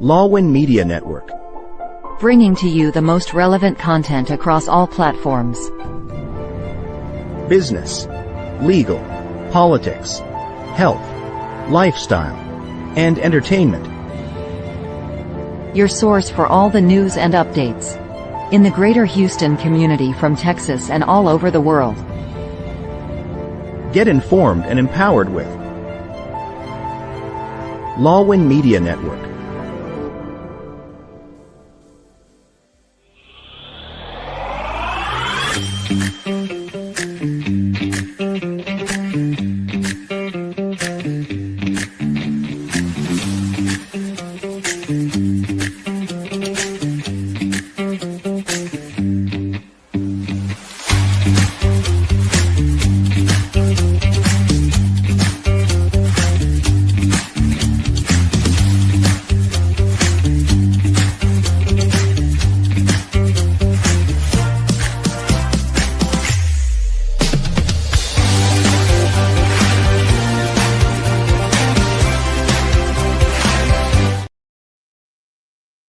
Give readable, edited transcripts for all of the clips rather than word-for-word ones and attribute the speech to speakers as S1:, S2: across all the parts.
S1: Lawin Media Network.
S2: Bringing to you the most relevant content across all platforms.
S1: Business, legal, politics, health, lifestyle, and entertainment.
S2: Your source for all the news and updates in the greater Houston community from Texas and all over the world.
S1: Get informed and empowered with Lawin Media Network.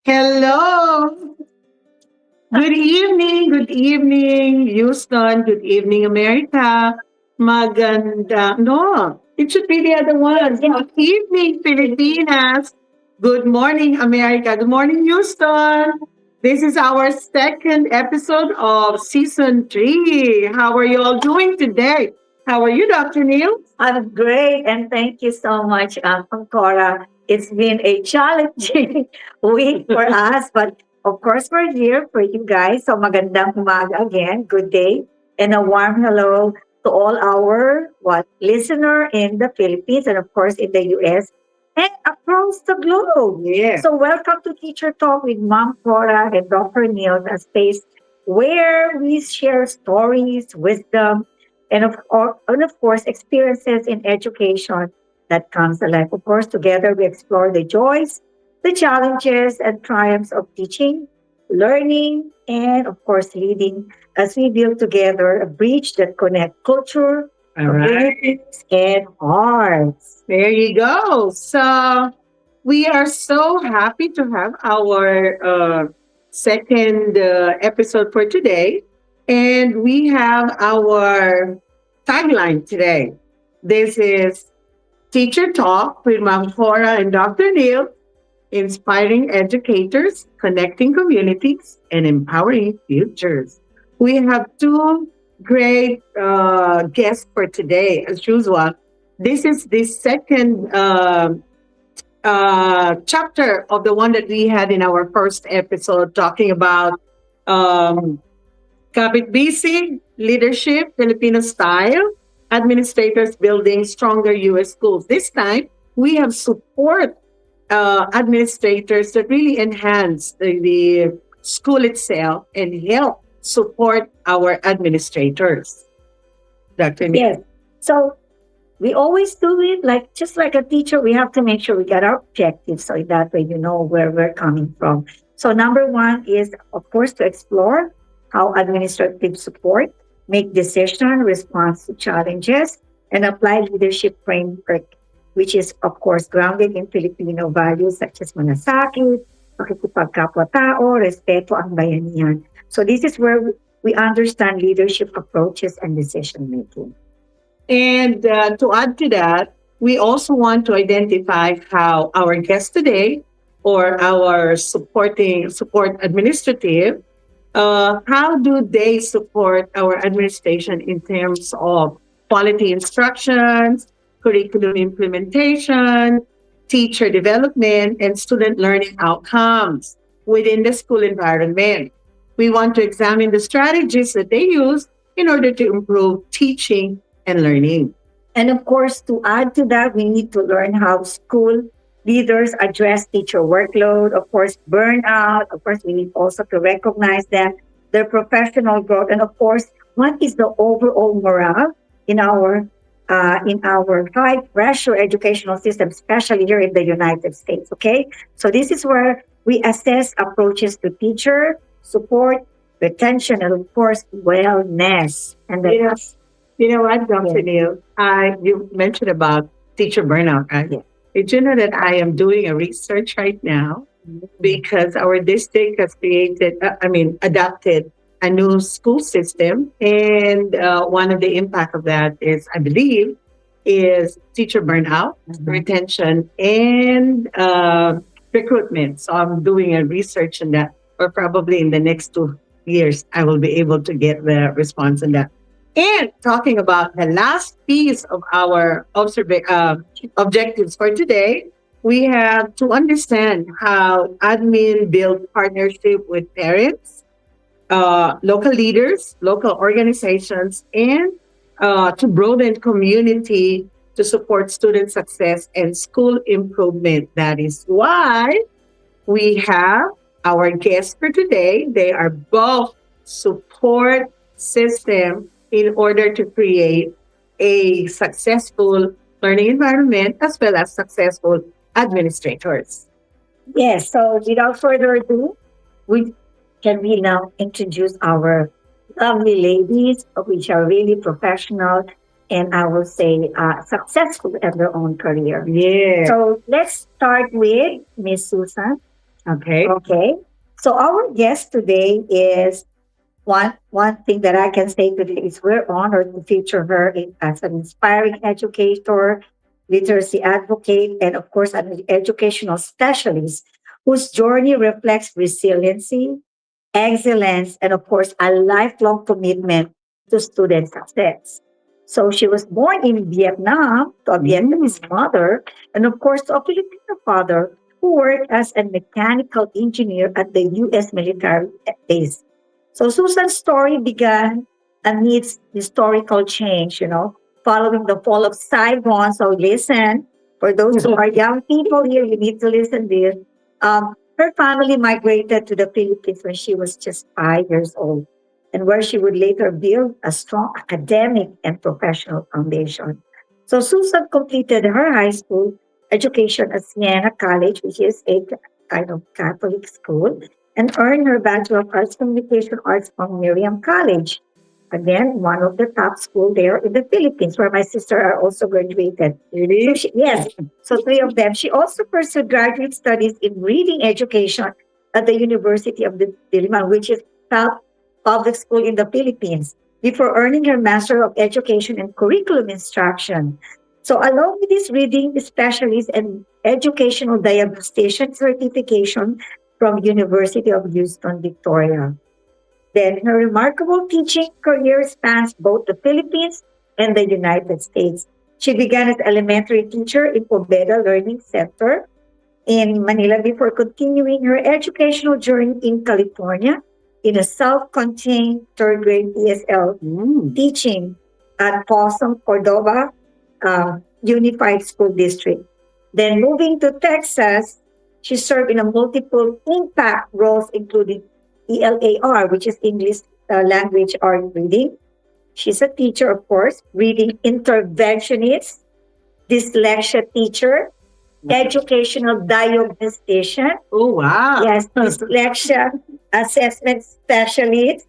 S3: Hello. Good evening, Houston. Good evening, America. Maganda. No, it should be the other one. Good evening, Filipinas. Good morning, America. Good morning, Houston. This is our second episode of season 3. How are you all doing today? How are you, Dr. Neil?
S4: I'm great, and thank you so much, Ma'am Cora. It's been a challenging week for us, but of course we're here for you guys. So magandang umaga again, good day, and a warm hello to all our listener in the Philippines and of course in the US and across the globe.
S3: Yeah.
S4: So welcome to Teacher Talk with Ma'am Cora and Dr. Nildz, a space where we share stories, wisdom, and of course experiences in education that comes alive. Of course, together we explore the joys, the challenges, and triumphs of teaching, learning, and of course leading as we build together a bridge that connects culture, communities, and hearts.
S3: There you go. So we are so happy to have our second episode for today. And we have our tagline today. This is Teacher Talk with Ma'am Cora and Dr. Neil, inspiring educators, connecting communities, and empowering futures. We have two great guests for today, as usual. This is the second chapter of the one that we had in our first episode, talking about Kapit BC, leadership, Filipino style, administrators building stronger U.S. schools. This time, we have support administrators that really enhance the school itself and help support our administrators. Dr.
S4: Yes. So we always do it just like a teacher. We have to make sure we get our objectives so that way you know where we're coming from. So number one is, of course, to explore how administrative support make decision, response to challenges, and apply leadership framework, which is, of course, grounded in Filipino values such as malasakit, pakikipagkapwa-tao, respeto ang bayanihan. So this is where we understand leadership approaches and decision-making.
S3: And to add to that, we also want to identify how our guest today or our support administrative, how do they support our administration in terms of quality instructions, curriculum implementation, teacher development, and student learning outcomes within the school environment. We want to examine the strategies that they use in order to improve teaching and learning.
S4: And of course, to add to that, we need to learn how school leaders address teacher workload, of course, burnout. Of course, we need also to recognize them, their professional growth, and of course, what is the overall morale in our high pressure educational system, especially here in the United States. Okay, so this is where we assess approaches to teacher support, retention, and of course, wellness. And that's
S3: you know what, Dr. Neil, you mentioned about teacher burnout, right?
S4: Yeah.
S3: Did you know that I am doing a research right now because our district has adopted a new school system. And one of the impact of that is, I believe, is teacher burnout, retention, and recruitment. So I'm doing a research on that, or probably in the next 2 years, I will be able to get the response on that. And talking about the last piece of our objectives for today, we have to understand how admin build partnership with parents, local leaders, local organizations, and to broaden community to support student success and school improvement. That is why we have our guests for today. They are both support system in order to create a successful learning environment as well as successful administrators.
S4: Yes, so without further ado, we now introduce our lovely ladies, which are really professional and I will say successful in their own career.
S3: Yeah.
S4: So let's start with Miss Susan.
S3: Okay.
S4: Okay. So our guest today is one thing that I can say today is we're honored to feature her as an inspiring educator, literacy advocate, and of course an educational specialist whose journey reflects resiliency, excellence, and of course a lifelong commitment to student success. So she was born in Vietnam to a Vietnamese mother and of course to a Filipino father who worked as a mechanical engineer at the U.S. military base. So Susan's story began amidst historical change, following the fall of Saigon. So listen, for those who are young people here, you need to listen this. Her family migrated to the Philippines when she was just 5 years old, and where she would later build a strong academic and professional foundation. So Susan completed her high school education at Siena College, which is a kind of Catholic school, and earned her Bachelor of Arts Communication Arts from Miriam College. Again, one of the top schools there in the Philippines, where my sister are also graduated.
S3: Really?
S4: So yes, so three of them. She also pursued graduate studies in reading education at the University of the Diliman, which is top public school in the Philippines, before earning her Master of Education in Curriculum Instruction. So along with this reading specialist and educational diagnostician certification from University of Houston, Victoria. Then her remarkable teaching career spans both the Philippines and the United States. She began as elementary teacher in Pobeda Learning Center in Manila before continuing her educational journey in California in a self-contained third grade ESL teaching at Possum, Cordova Unified School District. Then moving to Texas, she served in a multiple impact roles, including ELAR, which is English Language Art Reading. She's a teacher, of course, reading interventionist, dyslexia teacher, educational diagnostician.
S3: Oh, wow.
S4: Yes, dyslexia assessment specialist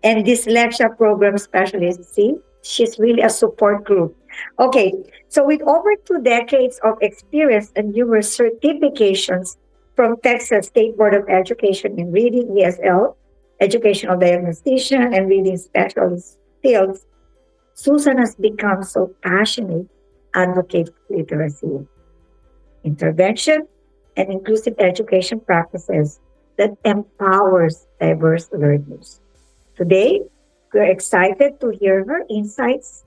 S4: and dyslexia program specialist. See, she's really a support group. Okay, so with over 2 decades of experience and numerous certifications from Texas State Board of Education in reading ESL, educational diagnostician, and reading specialist fields, Susan has become so passionate advocate for literacy, intervention, and inclusive education practices that empowers diverse learners. Today, we're excited to hear her insights,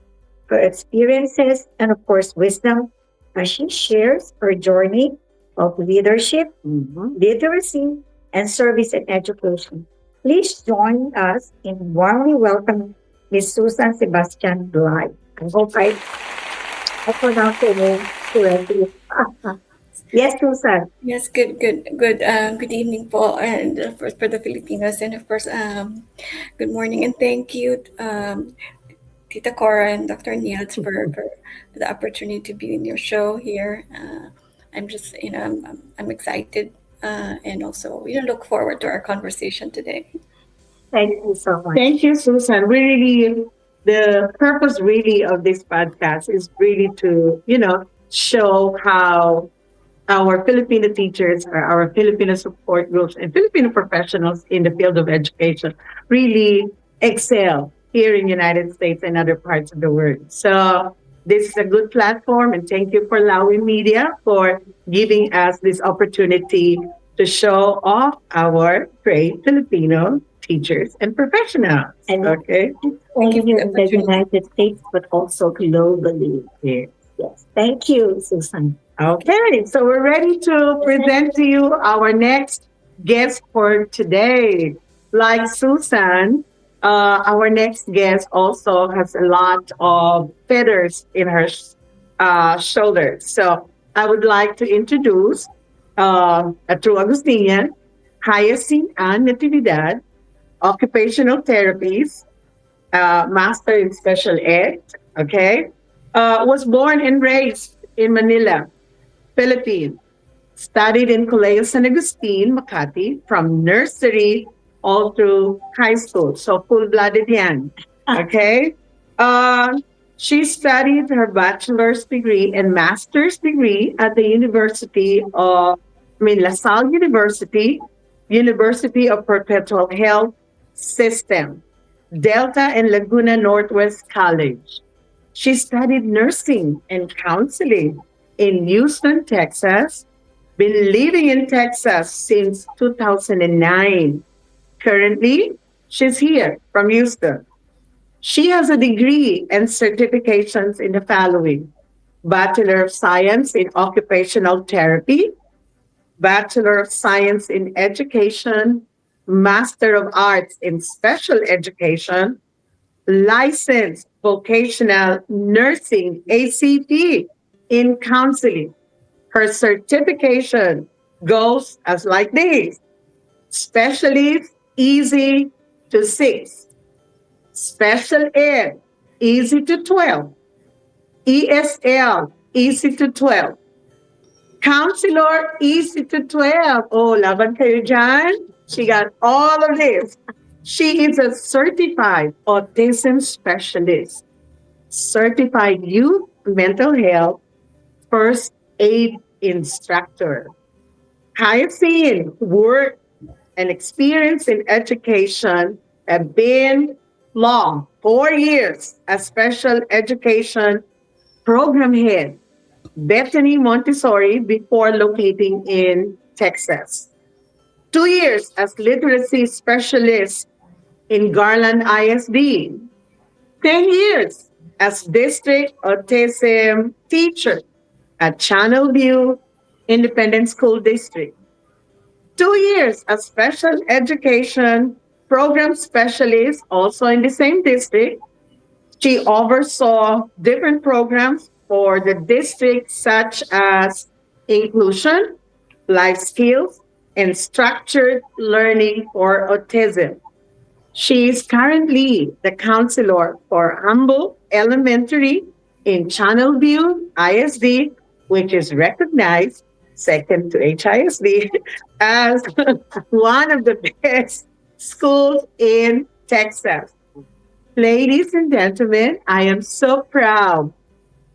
S4: her experiences, and of course, wisdom as she shares her journey of leadership, literacy, and service and education. Please join us in warmly welcoming Ms. Susan Sebastian Blythe. I hope I pronounced your name correctly. Yes, Susan.
S5: Yes, good evening po, and for the Filipinos, and of course, good morning, and thank you, Tita Cora and Dr. Nildz for the opportunity to be in your show here. I'm just, I'm excited, and also, look forward to our conversation today.
S4: Thank you so much.
S3: Thank you, Susan. Really, the purpose really of this podcast is really to, show how our Filipino teachers or our Filipino support groups and Filipino professionals in the field of education really excel here in the United States and other parts of the world. So this is a good platform, and thank you for Lawin Media for giving us this opportunity to show off our great Filipino teachers and professionals.
S4: And
S3: Okay.
S4: only
S5: you for
S4: here
S5: the
S4: in the
S5: opportunity.
S4: United States, but also globally.
S3: Yeah.
S4: Yes. Thank you, Susan.
S3: Okay, so we're ready to present to you our next guest for today. Like Susan, our next guest also has a lot of feathers in her shoulders. So I would like to introduce a true Agustinian, Hyacinth and Natividad, occupational therapies, master in special ed, okay? Was born and raised in Manila, Philippines. Studied in Colegio San Agustin, Makati, from nursery all through high school. So full-blooded yan. Okay? She studied her bachelor's degree and master's degree at the La Salle University, University of Perpetual Health System, Delta and Laguna Northwest College. She studied nursing and counseling in Houston, Texas. Been living in Texas since 2009. Currently, she's here from Houston. She has a degree and certifications in the following: Bachelor of Science in Occupational Therapy, Bachelor of Science in Education, Master of Arts in Special Education, Licensed Vocational Nursing, ACP, in Counseling. Her certification goes as like this: Specialist, easy to 6. Special Ed, easy to 12. ESL, easy to 12. Counselor, easy to 12. Oh, laban kayo dyan. She got all of this. She is a certified autism specialist, certified youth mental health first aid instructor. Hyacinth work and experience in education have been long, 4 years as special education program head, Bethany Montessori, before locating in Texas. 2 years as literacy specialist in Garland ISD. 10 years as district autism teacher at Channelview Independent School District. 2 years as special education program specialist, also in the same district. She oversaw different programs for the district, such as inclusion, life skills, and structured learning for autism. She is currently the counselor for Humble Elementary in Channelview ISD, which is recognized second to HISD as one of the best schools in Texas. Ladies and gentlemen, I am so proud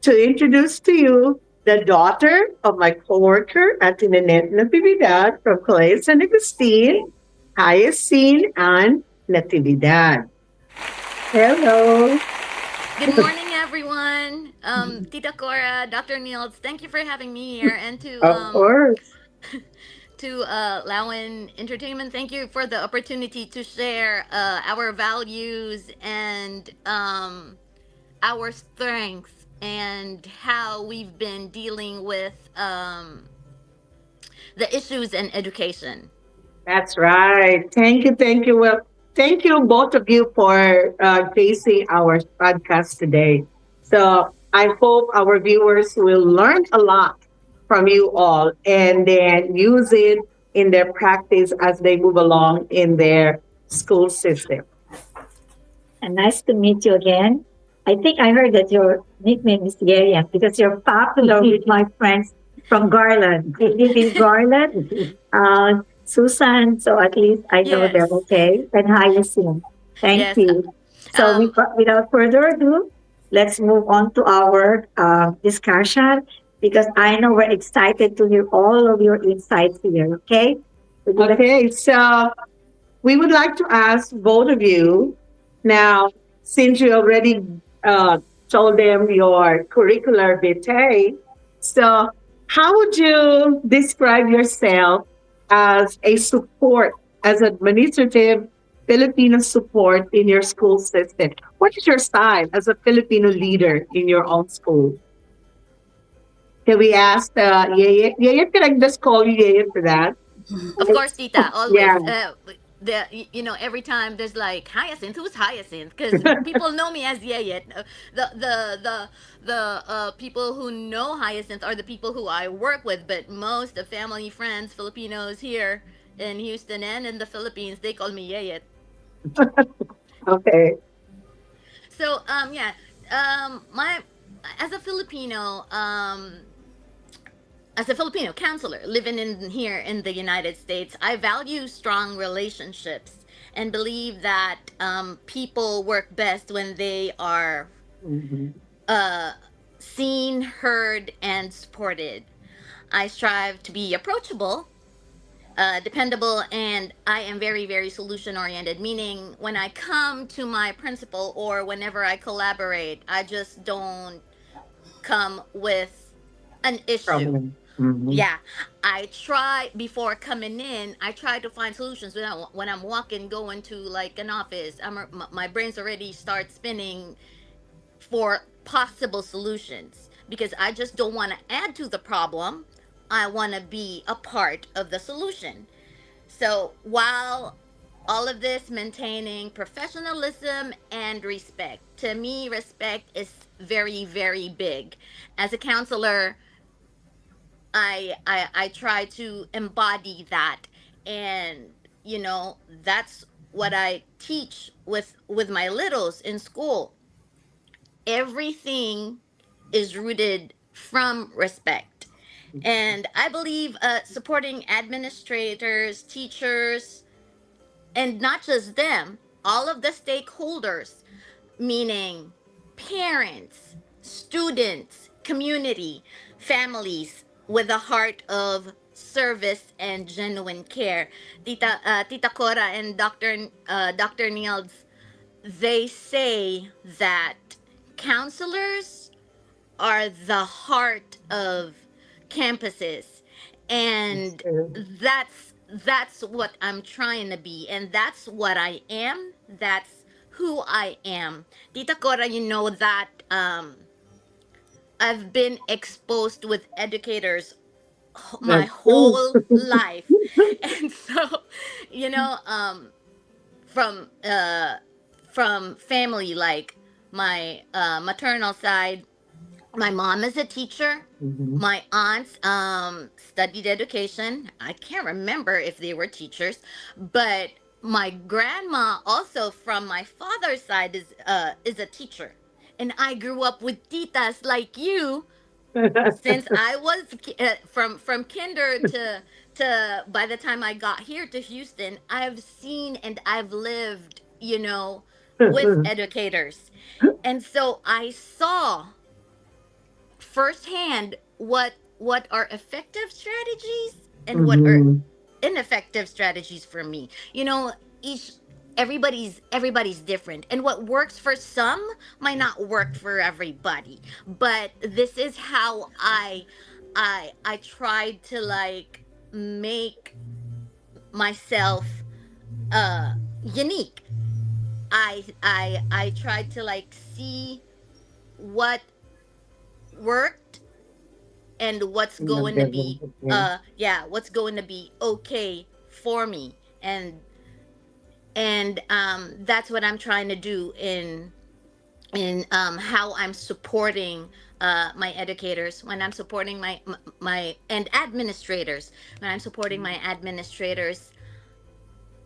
S3: to introduce to you the daughter of my coworker at Natividad from Colegio San Agustin, Hyacinth and Natividad. Hello.
S6: Good morning, everyone. Tita Cora, Dr. Nildz, thank you for having me here, and
S3: Of course.
S6: to Lawin Entertainment, thank you for the opportunity to share our values and our strengths and how we've been dealing with the issues in education.
S3: That's right. Thank you. Thank you. Well, thank you, both of you, for facing our podcast today. So I hope our viewers will learn a lot from you all and then use it in their practice as they move along in their school system.
S4: And nice to meet you again. I think I heard that your nickname is Yerian because you're popular with my friends from Garland. They live in Garland. Susan, so at least I know
S6: Yes.
S4: they're okay. And Hyacinth. Thank
S6: Yes.
S4: you. So
S6: Um,
S4: without further ado, let's move on to our discussion. because I know we're excited to hear all of your insights here. Okay. Would you like-
S3: Okay, so we would like to ask both of you now, since you already told them your curricular vitae, so how would you describe yourself as a support, as administrative Filipino support in your school system? What is your style as a Filipino leader in your own school? Can we ask Yeye? Yeye, can I just call you Yeye for that?
S6: Of course, Tita,
S3: Yeah.
S6: always. Every time there's like Hyacinth, who's Hyacinth? Because people know me as Yeyet. The people who know Hyacinth are the people who I work with, but most the family, friends, Filipinos here in Houston and in the Philippines, they call me Yeyet.
S3: Okay.
S6: So yeah, my as a Filipino, as a Filipino counselor living in here in the United States, I value strong relationships and believe that people work best when they are
S3: Mhm.
S6: uh, seen, heard, and supported. I strive to be approachable, dependable, and I am very, very solution oriented, meaning when I come to my principal or whenever I collaborate, I just don't come with an issue.
S3: Problem. Mhm.
S6: Yeah, I try before coming in. I try to find solutions when I'm walking, going to like an office. My brain's already start spinning for possible solutions because I just don't want to add to the problem. I want to be a part of the solution. So while all of this maintaining professionalism and respect, to me, respect is very, very big. As a counselor, I try to embody that, and that's what I teach with my littles in school. Everything is rooted from respect, and I believe supporting administrators, teachers, and not just them, all of the stakeholders, meaning parents, students, community, families, with a heart of service and genuine care. Tita Cora and Dr. Nildz, they say that counselors are the heart of campuses, and that's what I'm trying to be, and that's what I am. That's who I am. Tita Cora, you know that I've been exposed with educators my
S3: That's true.
S6: whole life. And so, you know, from family, like my maternal side, my mom is a teacher.
S3: Mhm.
S6: My aunts studied education. I can't remember if they were teachers, but my grandma also from my father's side is a teacher. And I grew up with titas like you since I was from kinder to by the time I got here to Houston. I've seen and I've lived, with educators. And so I saw firsthand what are effective strategies and what are
S3: Mhm.
S6: ineffective strategies for me. Each everybody's different, and what works for some might not work for everybody. But this is how I tried to like make myself unique. I tried to like see what worked and what's going to be what's going to be okay for me, and that's what I'm trying to do in how I'm supporting my educators, when I'm supporting my and administrators. When I'm supporting my administrators,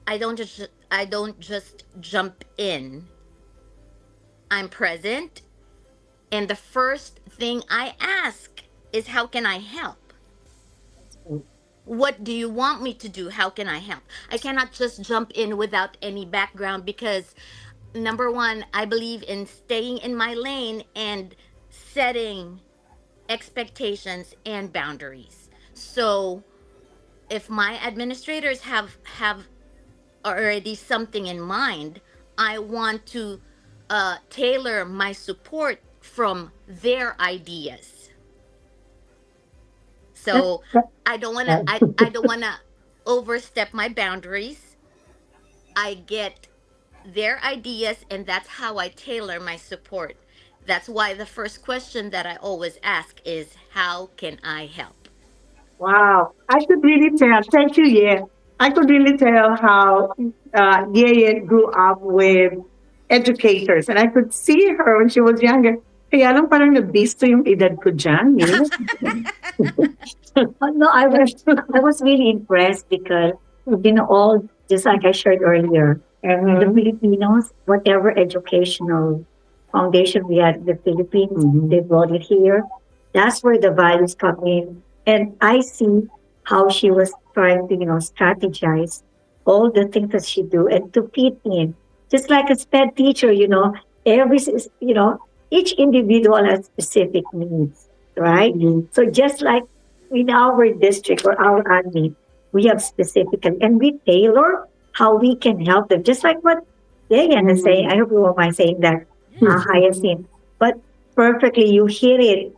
S6: I don't just jump in. I'm present, and the first thing I ask is, how can I help? What do you want me to do? How can I help? I cannot just jump in without any background, because number one, I believe in staying in my lane and setting expectations and boundaries. So if my administrators have already something in mind, I want to tailor my support from their ideas. So I don't want to I don't want to overstep my boundaries. I get their ideas, and that's how I tailor my support. That's why the first question that I always ask is, how can I help?
S3: Wow. I could really tell. Thank you, yeah. I could really tell how Yeye grew up with educators. And I could see her when she was younger. Kaya lang parang nabisto yung edad ko dyan, eh.
S4: No, I was really impressed because all just like I shared earlier, the Filipinos, whatever educational foundation we had in the Philippines, they brought it here. That's where the values come in. And I see how she was trying to, strategize all the things that she do and to fit in. Just like a SPED teacher, every, each individual has specific needs, right? So just like in our district or our admin, we have specific, and we tailor how we can help them. Just like what Megan is saying, I hope you won't mind saying that, Hyacinth. But perfectly, you hit it,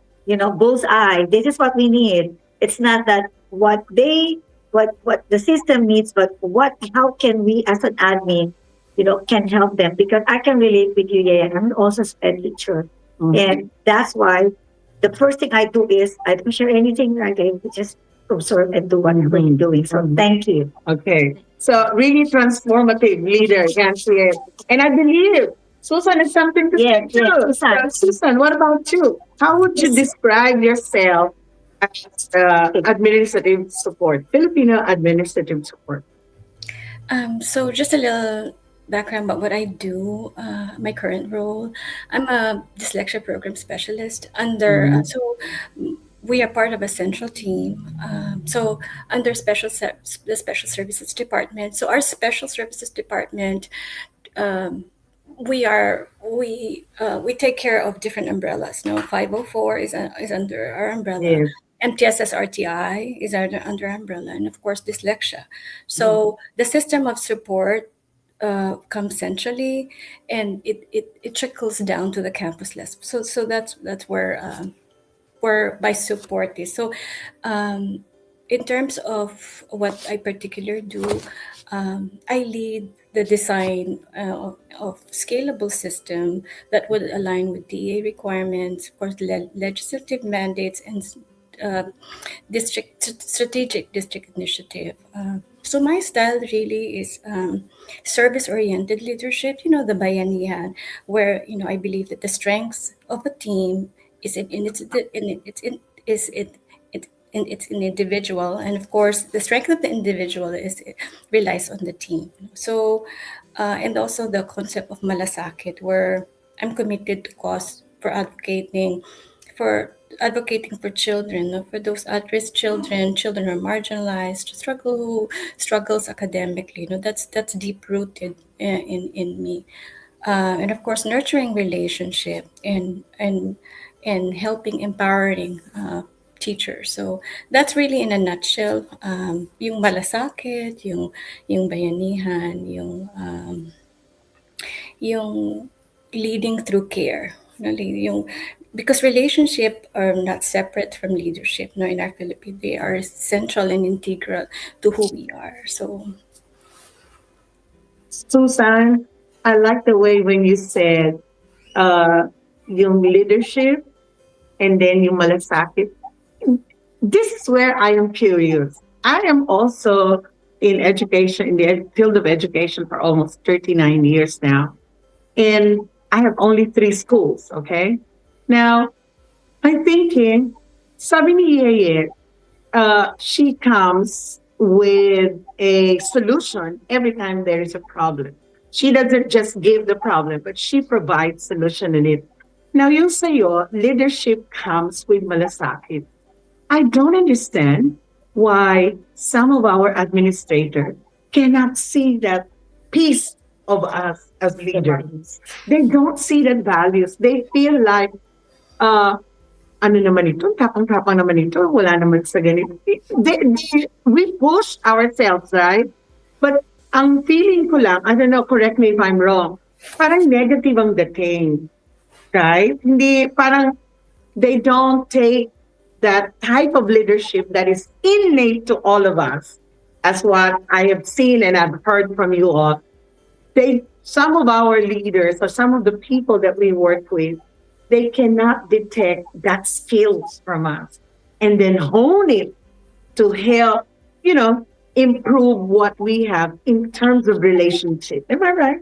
S4: bullseye. This is what we need. It's not that what the system needs, but how can we as an admin, can help them? Because I can relate with you, yeah. I'm also a SPED teacher. And that's why the first thing I do is I don't share anything. I just observe and do whatever you're doing. So thank you.
S3: Okay. So really transformative leader, Nancy. And I believe Susan has something to say too. Susan, what about you? How would you describe yourself as administrative support, Filipino administrative support?
S5: So just a little background about what I do, my current role. I'm a dyslexia program specialist under, so we are part of a central team. So under the special services department. So our special services department, we take care of different umbrellas. 504 is under our umbrella. Yes. MTSS RTI is under umbrella, and of course dyslexia. So the system of support comes centrally, and it trickles down to the campus level. So that's where my support is. So in terms of what I particularly do, I lead the design of scalable system that would align with DA requirements, of course, legislative mandates, and strategic district initiative. So my style really is service-oriented leadership. The bayanihan, where I believe that the strengths of a team is in its individual, and of course the strength of the individual relies on the team. So and also the concept of malasakit, where I'm committed to cause for advocating for children, for those at-risk children who are marginalized, who struggles academically. That's deep-rooted in me, and of course nurturing relationship and helping empowering teachers. So that's really in a nutshell, yung malasakit, yung bayanihan, yung leading through care. Because relationships are not separate from leadership. In our Philippines, they are central and integral to who we are. So,
S3: Susan, I like the way when you said yung leadership and then yung malasakit. This is where I am curious. I am also in education, in the field of education for almost 39 years now. And I have only 3 schools, okay? Now, I'm thinking, sabi ni Yeye, she comes with a solution every time there is a problem. She doesn't just give the problem, but she provides solution in it. Now, yung sa'yo, leadership comes with malasakit. I don't understand why some of our administrators cannot see that piece of us as leaders. They don't see that values. They feel like ano naman ito, tapang-tapang naman ito, wala naman sa ganito. We push ourselves, right? But ang feeling ko lang, I don't know, correct me if I'm wrong, parang negative ang dating, right? Hindi, parang they don't take that type of leadership that is innate to all of us, as what I have seen and I've heard from you all. Some of our leaders or some of the people that we work with, they cannot detect that skills from us and then hone it to help, improve what we have in terms of relationship. Am I right?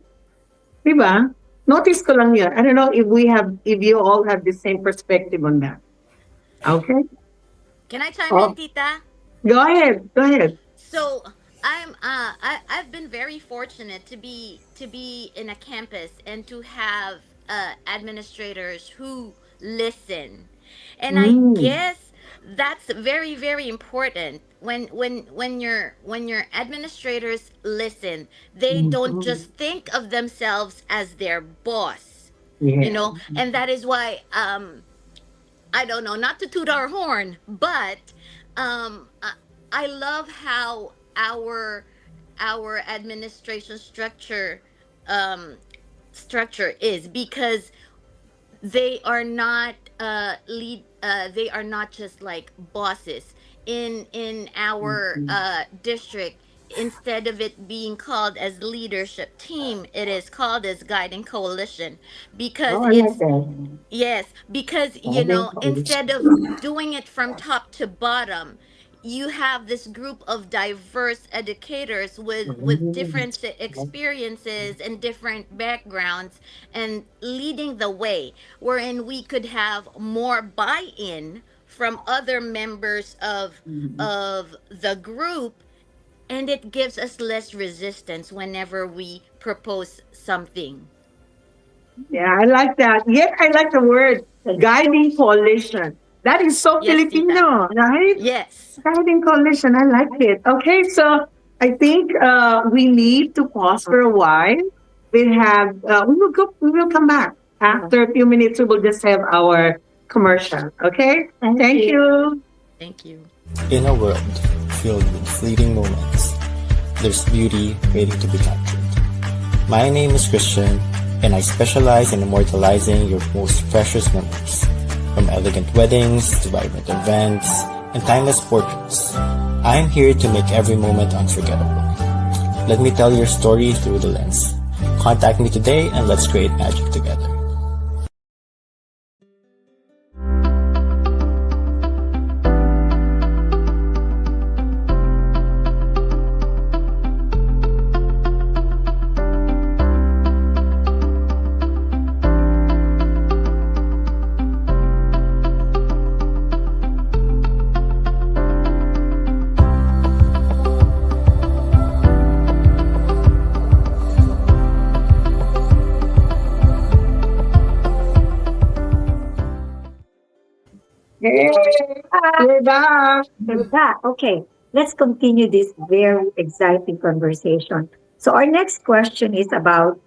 S3: Diba? Notice ko lang yun. I don't know if you all have the same perspective on that. Okay?
S6: Can I chime in, Tita?
S3: Go ahead.
S6: So I've been very fortunate to be in a campus and to have administrators who listen, and I guess that's very, very important. When your administrators listen, they don't just think of themselves as their boss, and that is why I don't know, not to toot our horn, but I love how our administration structure is, because they are not they are not just like bosses in our district. Instead of it being called as leadership team, it is called as guiding coalition, because
S4: Oh, I like
S6: it's
S4: that.
S6: yes, because
S4: Guiding
S6: instead
S4: coalition.
S6: of doing it from top to bottom, you have this group of diverse educators with different experiences and different backgrounds, and leading the way, wherein we could have more buy-in from other members of the group, and it gives us less resistance whenever we propose something.
S3: Yeah, I like that. Yet I like the word guiding coalition. That is so
S6: Yes, Tita.
S3: Filipino, right?
S6: Yes.
S3: Guiding coalition. I like it. Okay, so I think we need to pause for a while. We will come back after a few minutes. We will just have our commercial. Okay. Thank you.
S6: Thank you.
S7: In a world filled with fleeting moments, there's beauty waiting to be captured. My name is Christian, and I specialize in immortalizing your most precious memories. From elegant weddings to vibrant events and timeless portraits, I'm here to make every moment unforgettable. Let me tell your story through the lens. Contact me today and let's create magic together.
S3: Hey, we're back.
S4: With that, okay, let's continue this very exciting conversation. So our next question is about,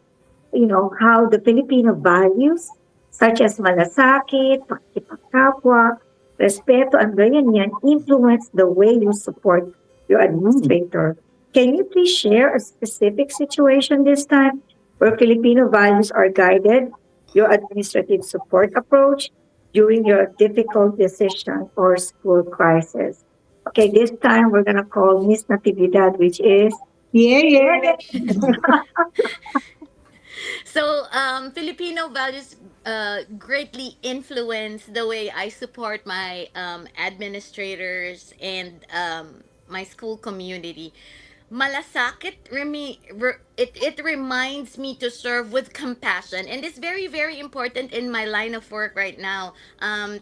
S4: how the Filipino values such as malasakit, pakikipagkapwa, respeto, and ganyan influence the way you support your administrator. Can you please share a specific situation this time where Filipino values are guided your administrative support approach during your difficult decision or school crisis? Okay, this time we're gonna call Miss Natividad, which is
S3: Yeah.
S6: So, Filipino values greatly influence the way I support my administrators and my school community. Malasakit it reminds me to serve with compassion, and it's very, very important in my line of work right now,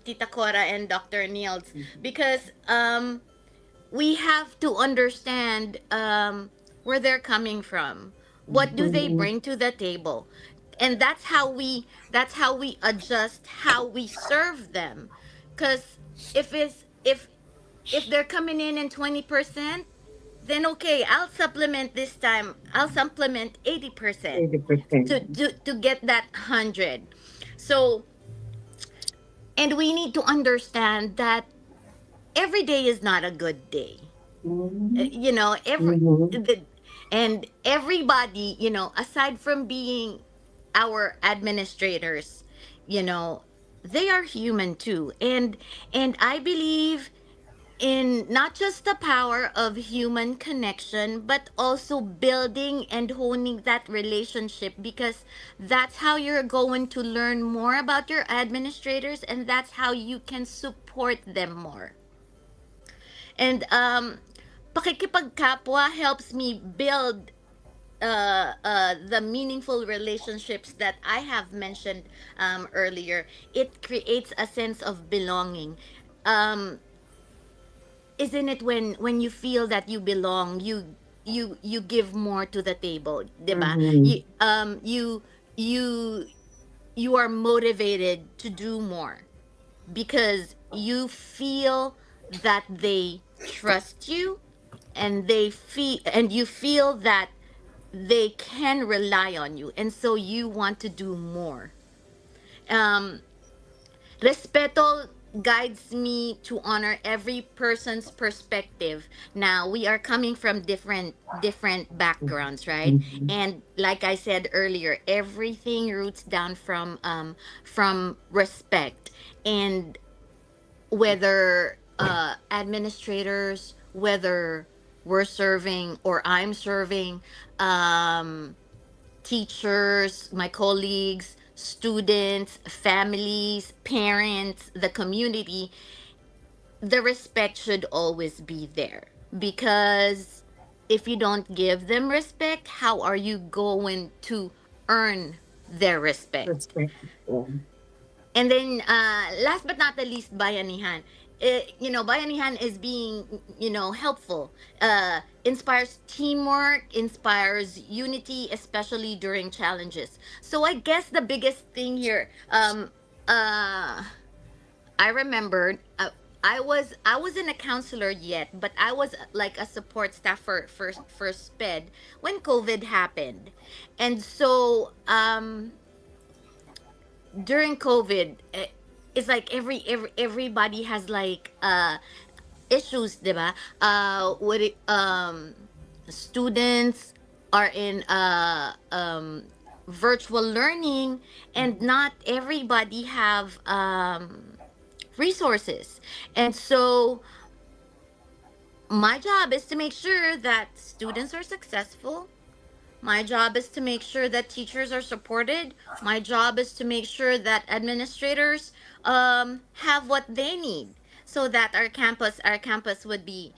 S6: Tita Cora and Dr. Nildz, because we have to understand where they're coming from. What do they bring to the table? And that's how we adjust how we serve them. Cuz if they're coming in 20%, then okay, I'll supplement 80%
S3: 80%.
S6: to get that 100. So And we need to understand that every day is not a good day. You know,
S3: Mhm.
S6: and everybody, you know, aside from being our administrators, you know, they are human too. And I believe in not just the power of human connection, but also building and honing that relationship, because that's how you're going to learn more about your administrators, and that's how you can support them more. And pakikipagkapwa helps me build the meaningful relationships that I have mentioned earlier. It creates a sense of belonging. Um, isn't it when you feel that you belong, you give more to the table, diba?
S3: Mhm.
S6: You you are motivated to do more because you feel that they trust you, and you feel that they can rely on you, and so you want to do more. um Respeto guides me to honor every person's perspective. Now, we are coming from different backgrounds, right?
S3: Mhm.
S6: And like I said earlier, everything roots down from respect. And whether administrators, whether we're serving or I'm serving, um teachers, my colleagues, students, families, parents, the community, the respect should always be there. Because if you don't give them respect, how are you going to earn their respect?
S3: Respect. Yeah.
S6: And then, last but not the least, bayanihan. You know, bayanihan is being, you know, helpful. Inspires teamwork, inspires unity, especially during challenges. So I guess the biggest thing here, uh, I remembered. I wasn't a counselor yet, but I was like a support staff for SPED when COVID happened, and so during COVID, it's like everybody has like issues, diba? Students are in virtual learning, and not everybody have resources. And so my job is to make sure that students are successful. My job is to make sure that teachers are supported. My job is to make sure that administrators have what they need, so that our campus would be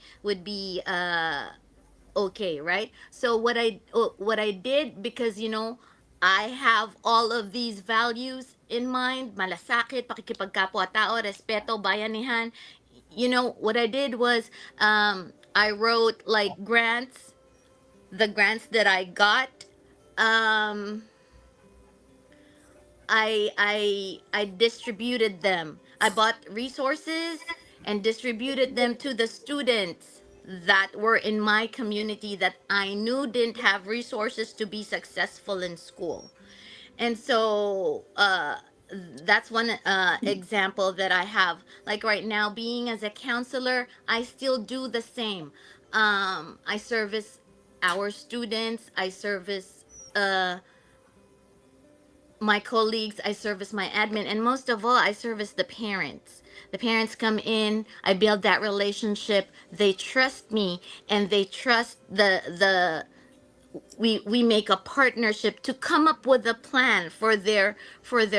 S6: okay, right? So what I did, because you know, I have all of these values in mind: malasakit, pakikipagkapwa-tao, respeto, bayanihan. You know, what I did was, I wrote like grants, the grants that I got. um I distributed them. I bought resources and distributed them to the students that were in my community that I knew didn't have resources to be successful in school. And so that's one example that I have. Like right now, being as a counselor, I still do the same. I service our students, I service my colleagues, I service my admin, and most of all, I service the parents. The parents come in, I build that relationship, they trust me, and they trust the we make a partnership to come up with a plan for their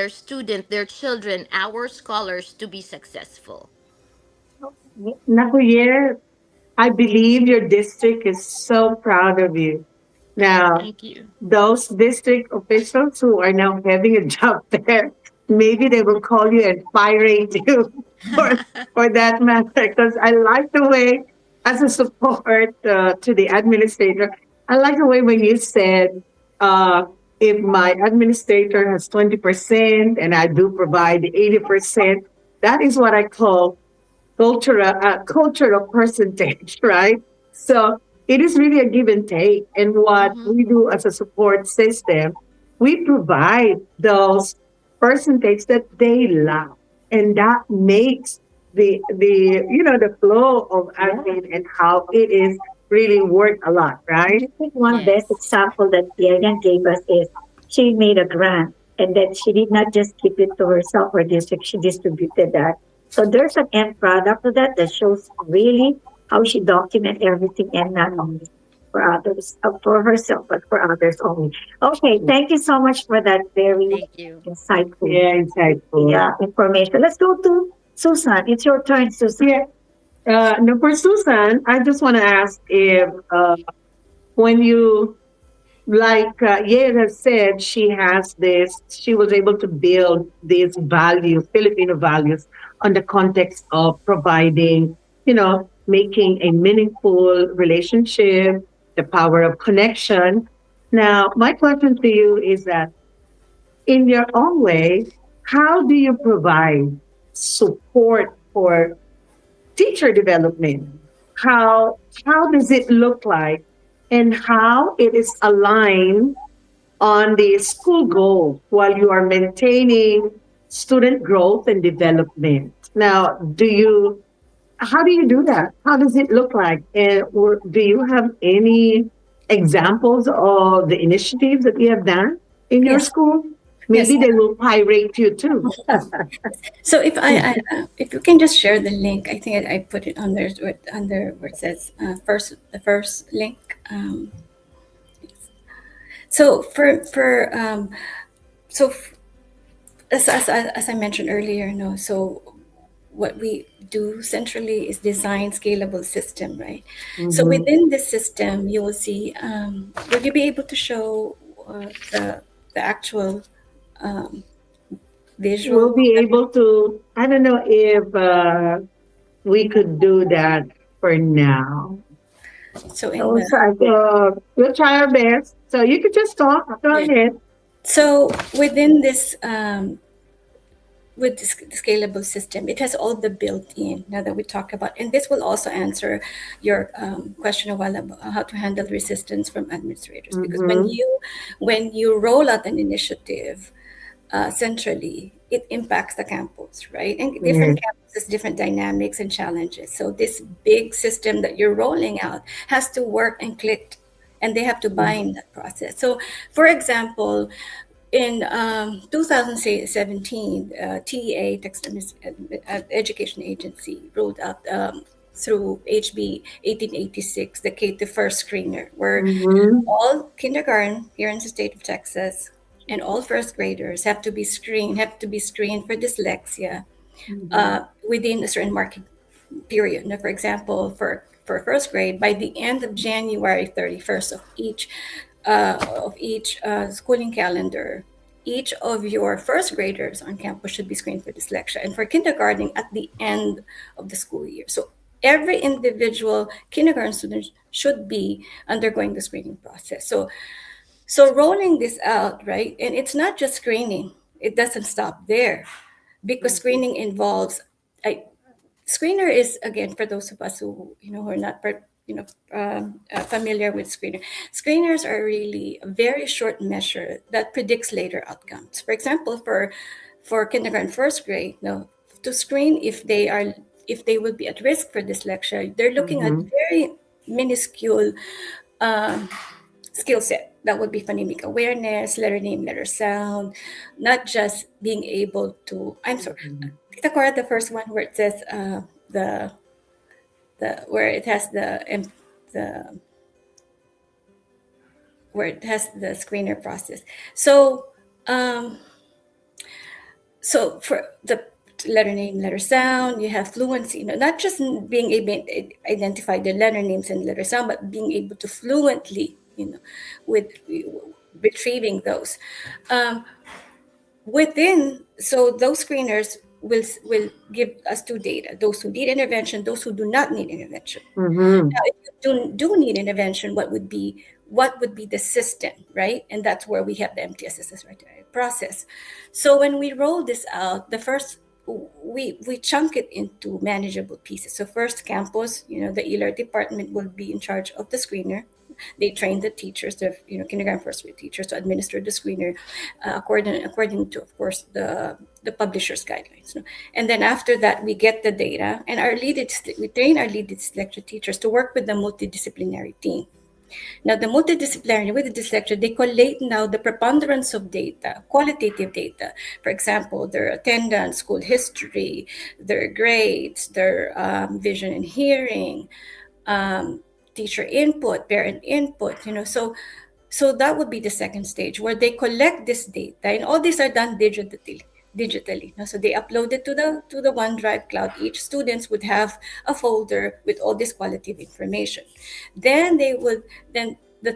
S6: student, their children, our scholars to be successful.
S3: Naku, yes. I believe your district is so proud of you. Now,
S6: Thank you.
S3: those district officials who are now having a job there, maybe they will call you and pirate you for for that matter. Because I like the way, as a support to the administrator, I like the way when you said, uh, if my administrator has 20% and I do provide 80%, that is what I call cultural percentage, right? So it is really a give and take. And what
S6: Mm-hmm.
S3: we do as a support system, we provide those percentage that they love. and that makes the flow of admin and how it is really worth a lot, right?
S4: I think one
S6: Yes.
S4: best example that Diane gave us is she made a grant and then she did not just keep it to herself or district, she distributed that. So there's an end product of that shows really how she document everything and not only for others, for herself, but for others only. Okay, thank you so much for that very
S6: Thank you.
S4: insightful
S3: Insightful.
S4: information. Let's go to Susan. It's your turn, Susan.
S3: Yeah. No, for Susan, I just want to ask if when you, like Yael has said, she was able to build these values, Filipino values, on the context of providing, making a meaningful relationship, the power of connection. Now, my question to you is that in your own way, how do you provide support for teacher development? How does it look like, and how it is aligned on the school goals while you are maintaining student growth and development? Now, how do you do that? How does it look like? Or do you have any examples of the initiatives that you have done in your
S5: Yes.
S3: school? Maybe they will pirate you too.
S5: So if you can just share the link, I think I put it under where it says the first link. So as I mentioned earlier, so what we do centrally is design scalable system, right? So within this system, you will see. Will you be able to show the actual visual?
S3: We'll be able to, I don't know if we could do that for now.
S5: So
S3: We'll try our best. So you could just talk. Go ahead.
S5: So within this, with this scalable system, it has all the built-in now that we talk about, and this will also answer your question a while about how to handle resistance from administrators. Because when you roll out an initiative centrally, it impacts the campus, right? And different campuses, different dynamics and challenges. So this big system that you're rolling out has to work and click, and they have to buy in that process. So, for example, in 2017, TEA, Texas Education Agency, rolled out through HB 1886, the K to First screener, where all kindergarten here in the state of Texas and all first graders have to be screened for dyslexia within a certain marking period. Now, for example, for first grade, by the end of January 31st of each schooling calendar, each of your first graders on campus should be screened for dyslexia, and for kindergarten at the end of the school year. So every individual kindergarten student should be undergoing the screening process. So rolling this out, right? And it's not just screening. It doesn't stop there, because screening involves screener is, again, for those of us who who are not familiar with screener. Screeners are really a very short measure that predicts later outcomes. For example, for kindergarten first grade, to screen if they will be at risk for dyslexia, they're looking at very minuscule skill set. That would be phonemic awareness, letter name, letter sound, not just being able to. I'm sorry, Tita Cora, the first one where it says where it has the screener process. So so for the letter name, letter sound, you have fluency, not just being able to identify the letter names and letter sound, but being able to fluently, with retrieving those. So those screeners will give us two data: those who need intervention, those who do not need intervention. Now, if you do need intervention, what would be the system, right? And that's where we have the MTSS process. So when we roll this out, the first we chunk it into manageable pieces. So first, campus, the ELR department will be in charge of the screener. They train the teachers, the kindergarten first grade teachers, to administer the screener according to, of course, the publisher's guidelines. And then after that, we get the data, and we train our lead dyslexia teachers to work with the multidisciplinary team. Now, the multidisciplinary with the dyslexia, they collate now the preponderance of data, qualitative data. For example, their attendance, school history, their grades, their vision and hearing, teacher input, parent input. So that would be the second stage, where they collect this data, and all these are done digitally. So they upload it to the OneDrive cloud. Each students would have a folder with all this qualitative information. Then the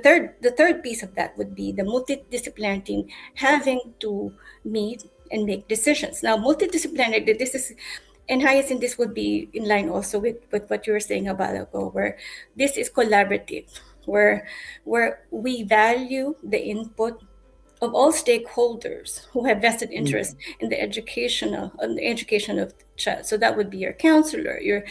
S5: third piece of that would be the multidisciplinary team having to meet and make decisions. Now, multidisciplinary, this is, and Hyacinth, this would be in line also with what you were saying a while ago, where this is collaborative, where we value the input of all stakeholders who have vested interest in the education of the child. So that would be your counselor, your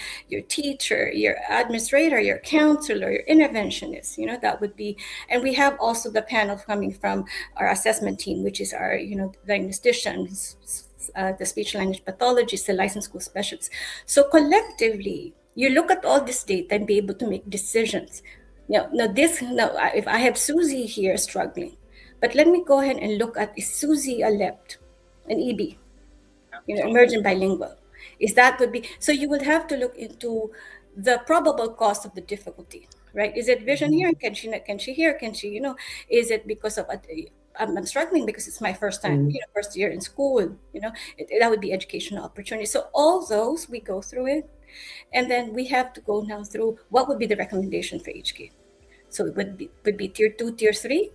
S5: teacher, your administrator, your counselor, your interventionist. That would be, and we have also the panel coming from our assessment team, which is our diagnosticians, the speech language pathologists, the licensed school specialists. So collectively, you look at all this data and be able to make decisions. Now, if I have Susie here struggling, but let me go ahead and look at, is Susie adept, an EB, emergent bilingual? So you would have to look into the probable cause of the difficulty, right? Is it vision hearing? Can she hear? Can she, is it because of, I'm struggling because it's my first time, first year in school, that would be educational opportunity. So all those, we go through it. And then we have to go now through what would be the recommendation for each kid. So it would be tier 2, tier 3,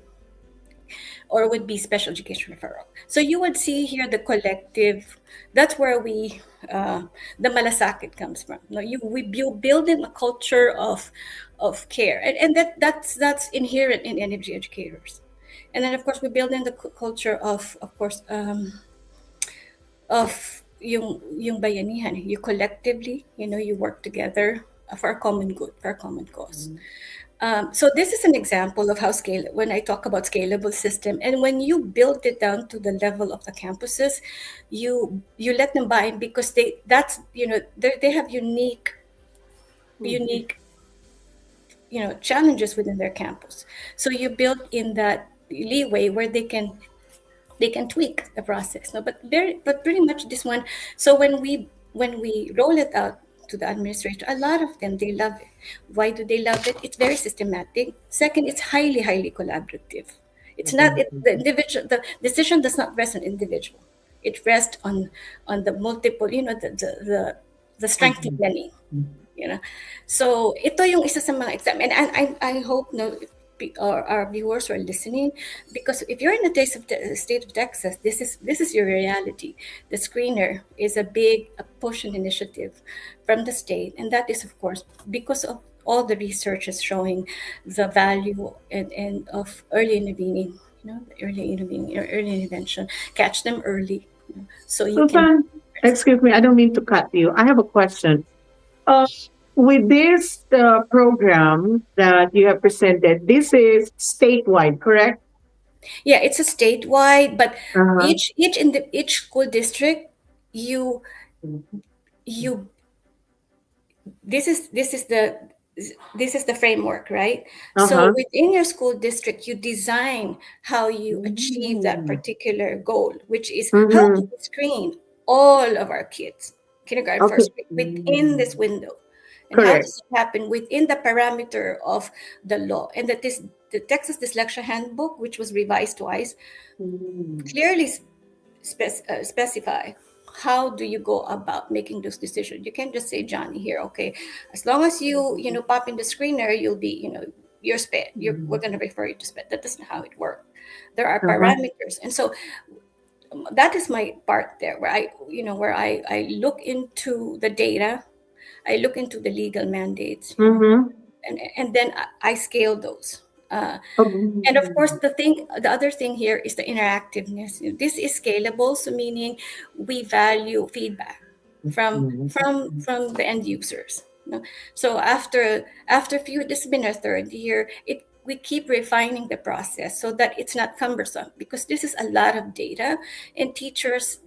S5: or would be special education referral. So you would see here the collective, that's where the malasakit comes from. We build in a culture of care, and that's inherent in energy educators. And then of course we build in the culture of course of yung bayanihan. You collectively, you work together for a common good, for a common cause. So this is an example of how when I talk about scalable system, and when you build it down to the level of the campuses, you let them buy in, because they have unique challenges within their campus. So you build in that leeway where they can tweak the process. But pretty much this one. So when we roll it out to the administrator, a lot of them, they love it. Why do they love it? It's very systematic. Second, it's highly collaborative. It's not the decision does not rest on individual. It rests on the multiple, the strength of many. So ito yung isa sa mga exam, and I hope our viewers who are listening, because if you're in the state of Texas, this is your reality. The screener is a push and initiative from the state, and that is of course because of all the research is showing the value and of early intervening, early intervention, catch them early, so you can.
S3: Excuse me, I don't mean to cut you. I have a question. With this program that you have presented, this is statewide, correct?
S5: Yeah, it's a statewide, but each school district, this is the framework, right? So within your school district, you design how you achieve that particular goal, which is how to screen all of our kids, kindergarten, first grade, within this window. And how does it happen within the parameter of the law? And that is the Texas Dyslexia Handbook, which was revised twice, clearly specify how do you go about making those decisions. You can't just say, Johnny, here, okay, as long as you pop in the screener, you'll be, you're SPED. We're going to refer you to SPED. That isn't how it works. There are parameters. And so that is my part there, where I look into the data, I look into the legal mandates, and then I scale those. And of course, the other thing here is the interactiveness. This is scalable, so meaning we value feedback from the end users. So after few, this has been our third year. we keep refining the process so that it's not cumbersome, because this is a lot of data, and teachers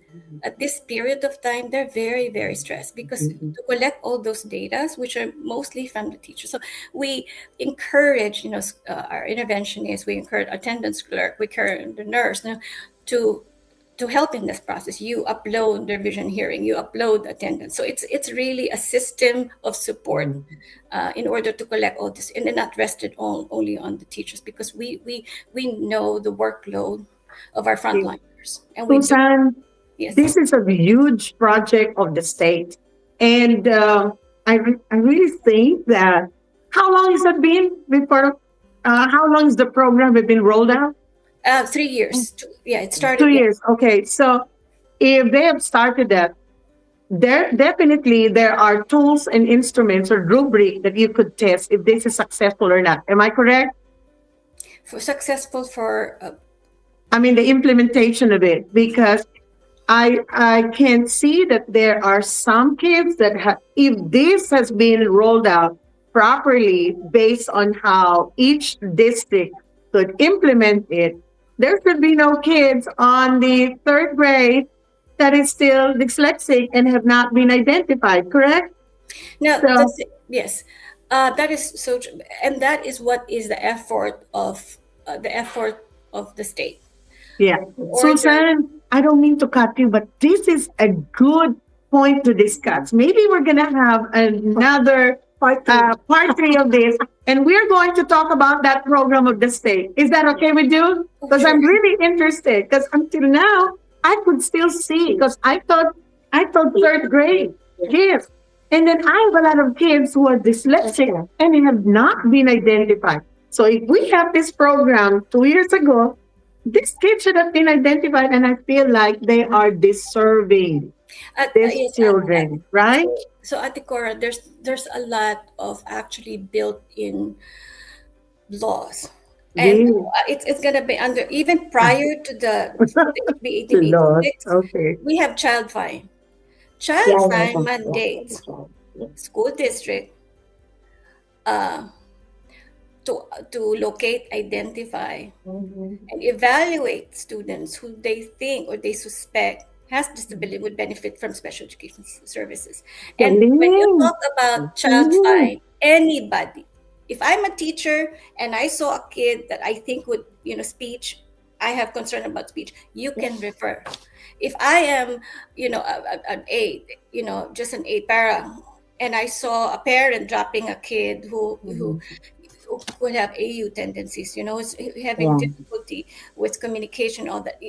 S5: at this period of time, they're very, very stressed because to collect all those data, which are mostly from the teachers. So we encourage, our interventionists, we encourage attendance clerk, we encourage the nurse, to help in this process. You upload the vision hearing, you upload attendance. So it's really a system of support in order to collect all this, and then not rested only on the teachers, because we know the workload of our frontliners. And we
S3: Susan,
S5: yes.
S3: This is a huge project of the state. And I really think that, how long has it been before, how long has the program been rolled out?
S5: 3 years. It started.
S3: 2 years. Okay. So if they have started that, there are tools and instruments or rubric that you could test if this is successful or not. Am I correct? The implementation of it, because I can see that there are some kids that if this has been rolled out properly based on how each district could implement it, there should be no kids on the 3rd grade that is still dyslexic and have not been identified, correct?
S5: No, yes. That is so true. And that is what is the effort of the state.
S3: Yeah. Susan, I don't mean to cut you, but this is a good point to discuss. Maybe we're going to have another part 3 of this, and we're going to talk about that program of the state. Is that okay with you? Because I'm really interested, because until now, I could still see, because I thought 3rd grade, yes. And then I have a lot of kids who are dyslexic and have not been identified. So if we have this program 2 years ago, these kids should have been identified, and I feel like they are deserving. These children, right?
S5: So Ate Cora, there's a lot of actually built-in laws. And it's going to be under, even prior to the 1886,
S3: okay.
S5: We have child fine. Child fine mandates school district to locate, identify, and evaluate students who they think or they suspect has disability would benefit from special education services. And when you talk about child fine, anybody, if I'm a teacher and I saw a kid that I think would, speech, I have concern about speech, you can refer. If I am, an aide, just an aide para, and I saw a parent dropping a kid who would have AU tendencies, is having difficulty with communication, all that,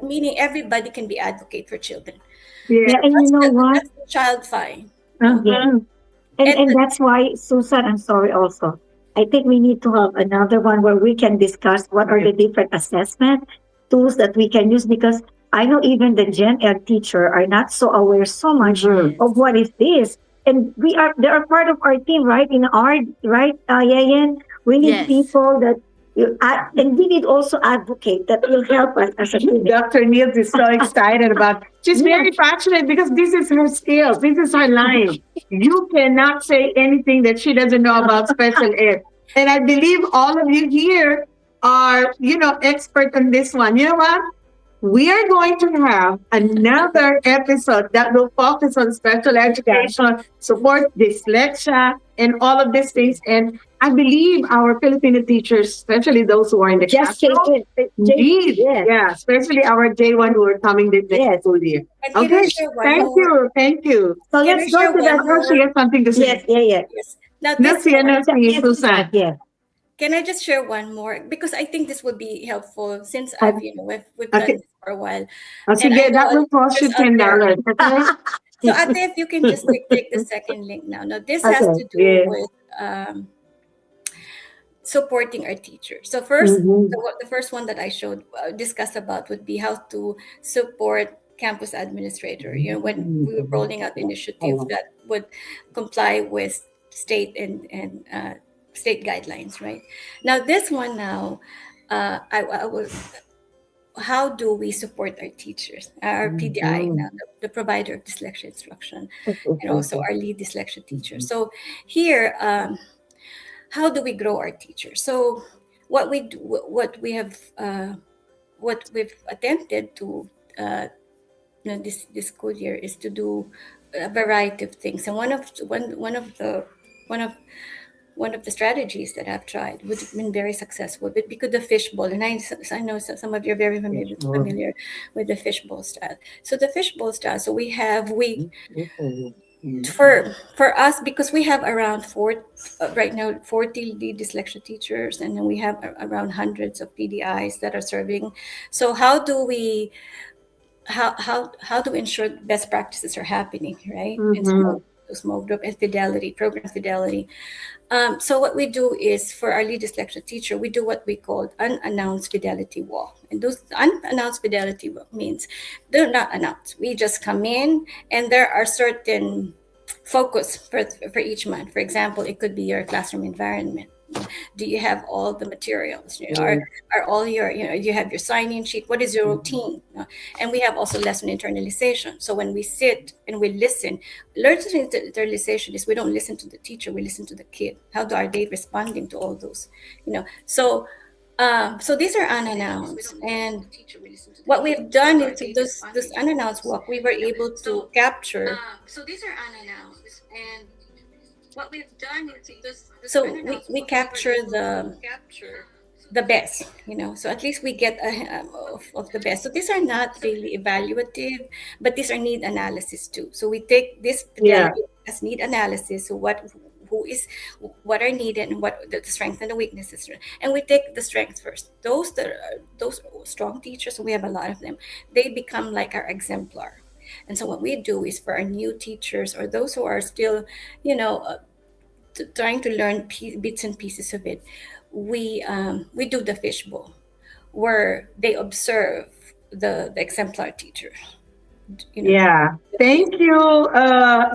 S5: meaning everybody can be advocate for children.
S4: Yeah, and you know what?
S5: That's the child fine.
S4: Yeah. And that's why, Susan, I'm sorry also. I think we need to have another one where we can discuss what are the different assessment tools that we can use, because I know even the Gen Ed teacher are not so aware so much of what is this. And they are part of our team, right? In our, right, Yayan? We need people that, and we need also advocate that will help us as a team.
S3: Dr. Nildz is so excited about, she's very passionate because this is her skills. This is her line. You cannot say anything that she doesn't know about special ed. And I believe all of you here are, expert on this one. You know what? We are going to have another episode that will focus on special education, support dyslexia, and all of these things. And I believe our Filipino teachers, especially those who are in the classroom, especially our J1 who are coming this school year. Okay, thank you.
S4: So let's go to that.
S3: She has something to say.
S5: Yes. Now,
S3: Susan.
S4: Yeah.
S5: Can I just share one more? Because I think this would be helpful since we've done this for a while.
S3: That will cost you $10. Okay?
S5: So Ate, if you can just take the second link now. Now this has to do with supporting our teachers. So first, the first one that I showed discussed about would be how to support campus administrator. When we were rolling out initiatives that would comply with state and state guidelines, right? Now this one I was, how do we support our teachers, our PDI, now the provider of dyslexia instruction, and also our lead dyslexia teacher. So here, how do we grow our teachers? So what we've attempted to this school year is to do a variety of things, and one of the strategies that I've tried, which has been very successful, but because the fishbowl, and I know some of you are very familiar with the fishbowl style. So the fishbowl style, so for us, because we have around right now 40 lead dyslexia teachers, and then we have around hundreds of PDIs that are serving. So how do we ensure best practices are happening, right?
S3: Mm-hmm.
S5: In small group and program fidelity. So what we do is, for our lead dyslexia teacher, we do what we call unannounced fidelity walk. And those unannounced fidelity walk means they're not announced. We just come in, and there are certain focus for each month. For example, it could be your classroom environment. Do you have all the materials? Are all your, you have your sign-in sheet? What is your routine? And we have also lesson internalization. So when we sit and we listen, lesson internalization is we don't listen to the teacher, we listen to the kid. How are they responding to all those? So these are unannounced. And what we've done is this unannounced walk, we were able to capture. So these are unannounced. And what we've done is we capture the best, so at least we get of the best. So these are not really evaluative, but these are need analysis too. So we take this as need analysis. So what are needed, and what the strengths and the weaknesses, and we take the strengths first. Those strong teachers, we have a lot of them, they become like our exemplar. And so what we do is, for our new teachers, or those who are still, trying to learn bits and pieces of it, we do the fishbowl, where they observe the exemplar teacher.
S3: Yeah, thank you,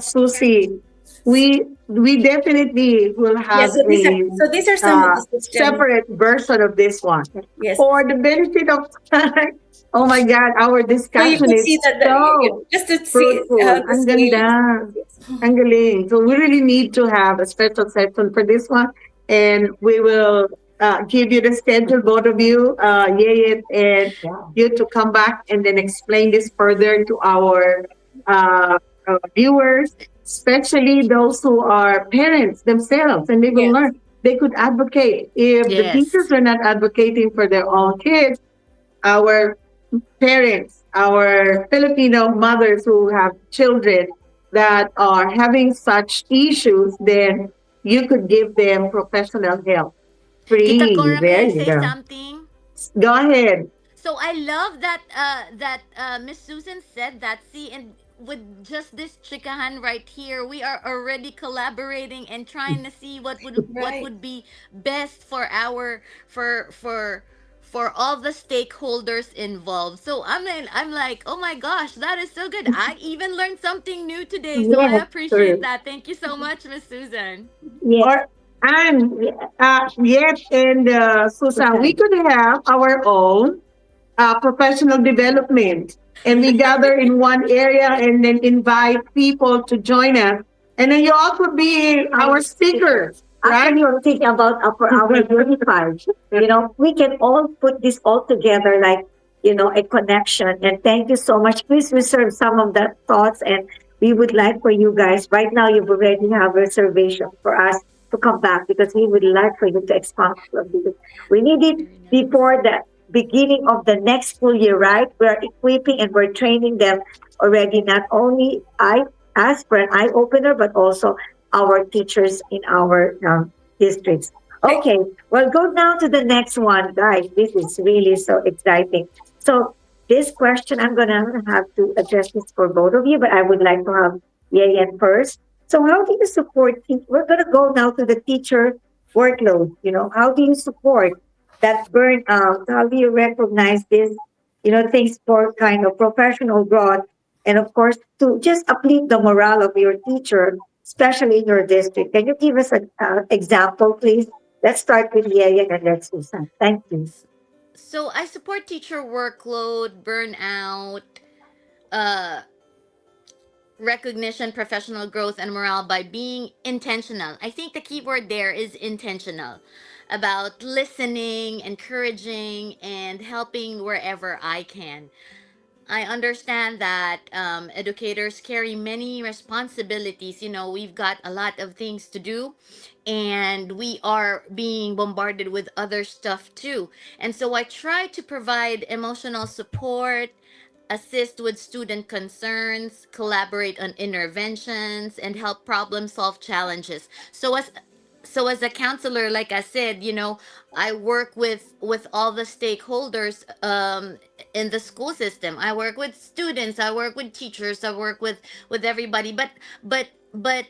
S3: Susie. We definitely will have
S5: these are some of the
S3: separate version of this one.
S5: Yes.
S3: For the benefit of time. Oh my God, our discussion is so fruitful. Ang ganda. Ang galing. So we really need to have a special session for this one, and we will give you the schedule, both of you, Yayet and you, to come back and then explain this further to our viewers, especially those who are parents themselves, and they will learn. They could advocate. If the teachers are not advocating for their own kids, our parents, our Filipino mothers who have children that are having such issues, then you could give them professional help. Free.
S6: Tita Cora, may I say something?
S3: Go ahead.
S6: So I love that Miss Susan said that. See, and with just this Chikahan right here, we are already collaborating and trying to see what would be best for for all the stakeholders involved. So I'm like, oh my gosh, that is so good. I even learned something new today. So I appreciate that. Thank you so much, Miss Susan.
S3: And Susan, we could have our own professional development, and we gather in one area and then invite people to join us. And then you all could be our speakers.
S4: Right? You're thinking about our unified. We can all put this all together, like, a connection. And thank you so much. Please reserve some of that thoughts. And we would like for you guys, right now, you've already have reservation for us to come back, because we would like for you to expand. We need it before the beginning of the next school year, right? We're equipping and we're training them already, not only as for an eye-opener, but also our teachers in our districts. Okay, well, go now to the next one, guys. This is really so exciting. So this question, I'm going to have to address this for both of you, but I would like to have Yayan first. So how do you support, we're going to go now to the teacher workload. How do you support that burnout? How do you recognize this, things for kind of professional growth, and of course, to just uplift the morale of your teacher, especially in your district? Can you give us an example, please? Let's start with Yayan and let's Susan. Thank you.
S6: So I support teacher workload, burnout, recognition, professional growth, and morale by being intentional. I think the key word there is intentional, about listening, encouraging, and helping wherever I can. I understand that educators carry many responsibilities. You know, we've got a lot of things to do, and we are being bombarded with other stuff too. And so I try to provide emotional support, assist with student concerns, collaborate on interventions, and help problem solve challenges. So as a counselor, like I said, I work with all the stakeholders in the school system. I work with students, I work with teachers, I work with everybody. But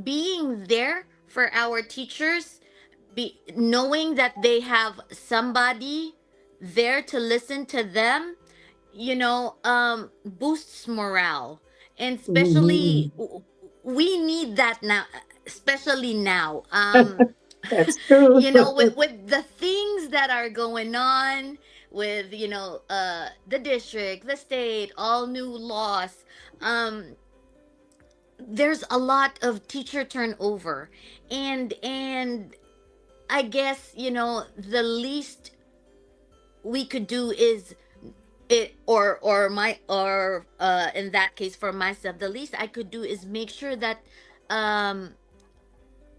S6: being there for our teachers, be knowing that they have somebody there to listen to them, boosts morale. And especially
S4: Mhm.
S6: we need that now, especially now.
S4: That's true.
S6: With the things that are going on with, the district, the state, all new laws. There's a lot of teacher turnover, and I guess, the least we could do is it or my or in that case, for myself, the least I could do is make sure that um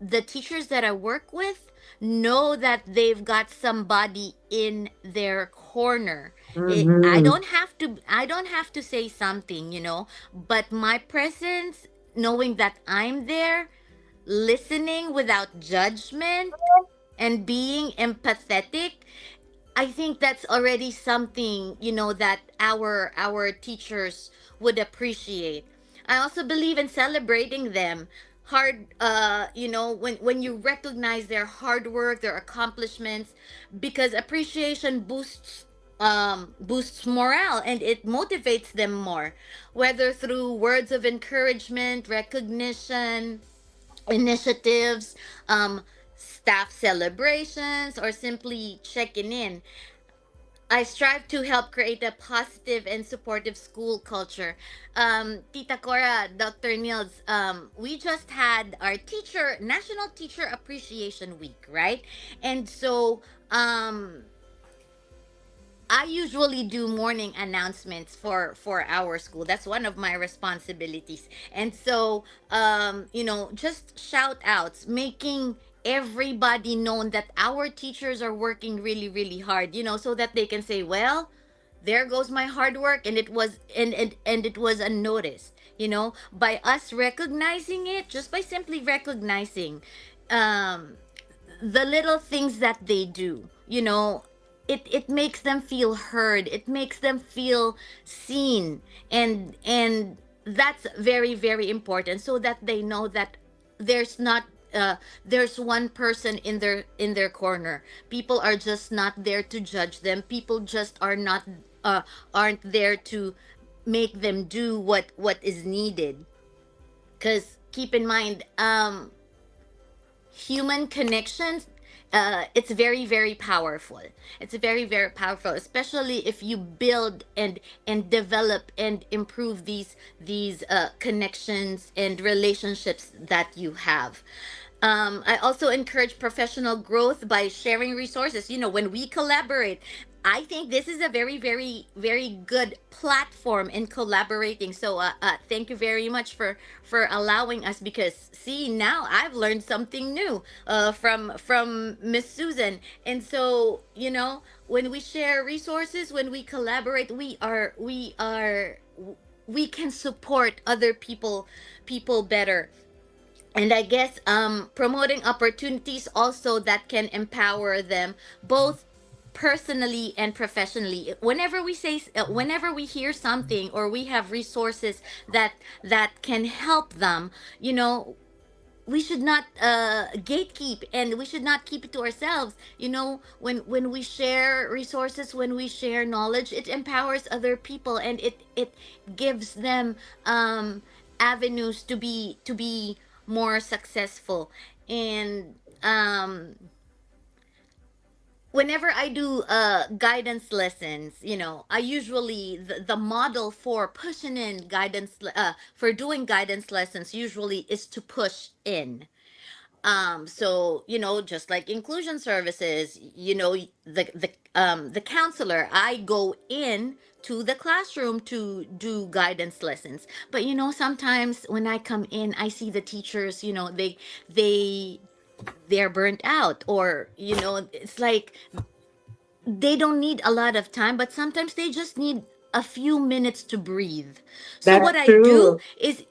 S6: the teachers that I work with know that they've got somebody in their corner. I
S4: Mhm.
S6: don't have to, say something, but my presence, knowing that I'm there, listening without judgment, and being empathetic, I think that's already something, that our teachers would appreciate. I also believe in celebrating them. When you recognize their hard work, their accomplishments, because appreciation boosts morale, and it motivates them more, whether through words of encouragement, recognition, initiatives, staff celebrations, or simply checking in. I strive to help create a positive and supportive school culture. Tita Cora, Dr. Nildz, we just had our National Teacher Appreciation Week, right? And so, I usually do morning announcements for our school. That's one of my responsibilities. And so, just shout outs, making everybody known that our teachers are working really, really hard, so that they can say, well, there goes my hard work, and it was unnoticed, by us recognizing it, just by simply recognizing um the little things that they do, it makes them feel heard, it makes them feel seen, and that's very, very important, so that they know that there's not there's one person in their corner. People are just not there to judge them. People just uh aren't there to make them do what is needed. Because keep in mind, human connections, it's very, very powerful. It's very, very powerful, especially if you build and develop and improve these connections and relationships that you have. I also encourage professional growth by sharing resources. When we collaborate, I think this is a very, very, very good platform in collaborating. So, thank you very much for allowing us. Because see, now I've learned something new from Miss Susan. And so, when we share resources, when we collaborate, we can support other people better. And I guess promoting opportunities also that can empower them, both personally and professionally. Whenever we hear something, or we have resources that can help them, we should not gatekeep, and we should not keep it to ourselves. When we share resources, when we share knowledge, it empowers other people, and it gives them avenues to be more successful. And whenever I do guidance lessons, you know, I usually the model for pushing in for doing guidance lessons usually is to push in. So, you know, just like inclusion services, you know, the counselor, I go in to the classroom to do guidance lessons. But you know, sometimes when I come in, I see the teachers, you know, they they're burnt out, or you know, it's like they don't need a lot of time, but sometimes they just need a few minutes to breathe. So
S3: That's
S6: what I do
S3: true.
S6: is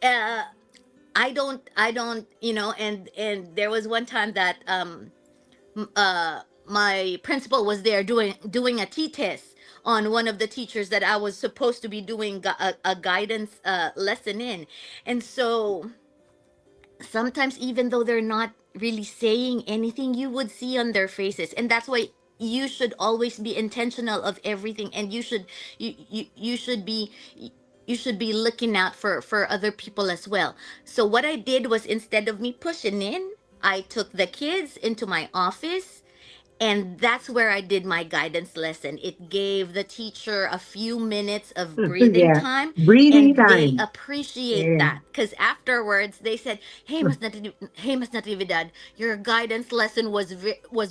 S6: uh I don't, you know, and there was one time that my principal was there doing a t-test on one of the teachers that I was supposed to be doing a guidance lesson in. And so sometimes, even though they're not really saying anything, you would see on their faces. And that's why you should always be intentional of everything, and you should be you should be looking out for other people as well. So what I did was, instead of me pushing in, I took the kids into my office, and that's where I did my guidance lesson. It gave the teacher a few minutes of breathing
S3: Yeah.
S6: time,
S3: Breathing
S6: and they
S3: time.
S6: appreciate
S3: Yeah.
S6: that. Because afterwards, they said, hey, Miss Natividad, your guidance lesson was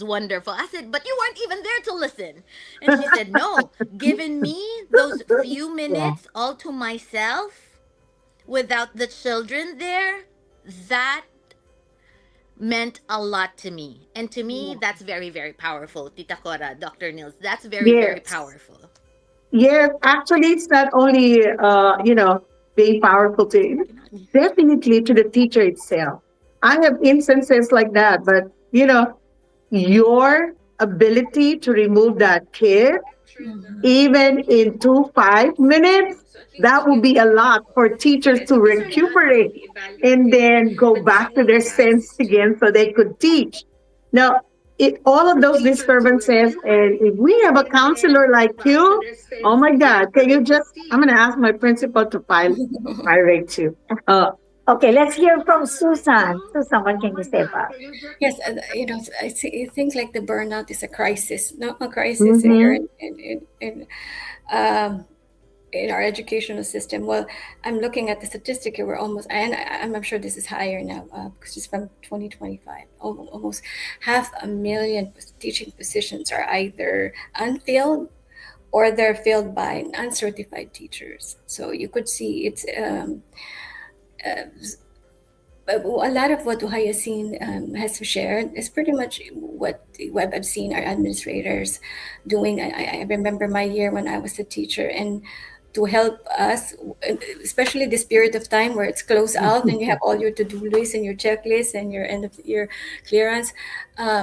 S6: wonderful. I said, but you weren't even there to listen. And she said, no, giving me those few
S3: Yeah.
S6: minutes all to myself without the children there, that meant a lot to me. And to me, that's very, very powerful. Tita Cora, Dr. Nils, that's very, very
S3: Yes.
S6: powerful.
S3: Yes. Actually, it's not only being powerful to definitely to the teacher itself. I have instances like that, but your ability to remove that kid even in 5 minutes, that would be a lot for teachers to recuperate and then go back to their sense again so they could teach. Now, all of those disturbances, and if we have a counselor like you, oh my God, can you just, I'm going to ask my principal to pirate you.
S4: Okay, let's hear from Susan. Susan, what can you say about it?
S5: Yes, you know, I think like the burnout is a crisis, not a crisis here
S3: Mm-hmm.
S5: um, in our educational system. Well, I'm looking at the statistic here. We're almost, and I'm sure this is higher now because it's from 2025. Almost 500,000 teaching positions are either unfilled or they're filled by uncertified teachers. So you could see it's a lot of what Hyacinth has shared is pretty much what I've seen our administrators doing. I remember my year when I was a teacher, and to help us, especially this period of time where it's close out and you have all your to-do lists and your checklist and your end of year clearance.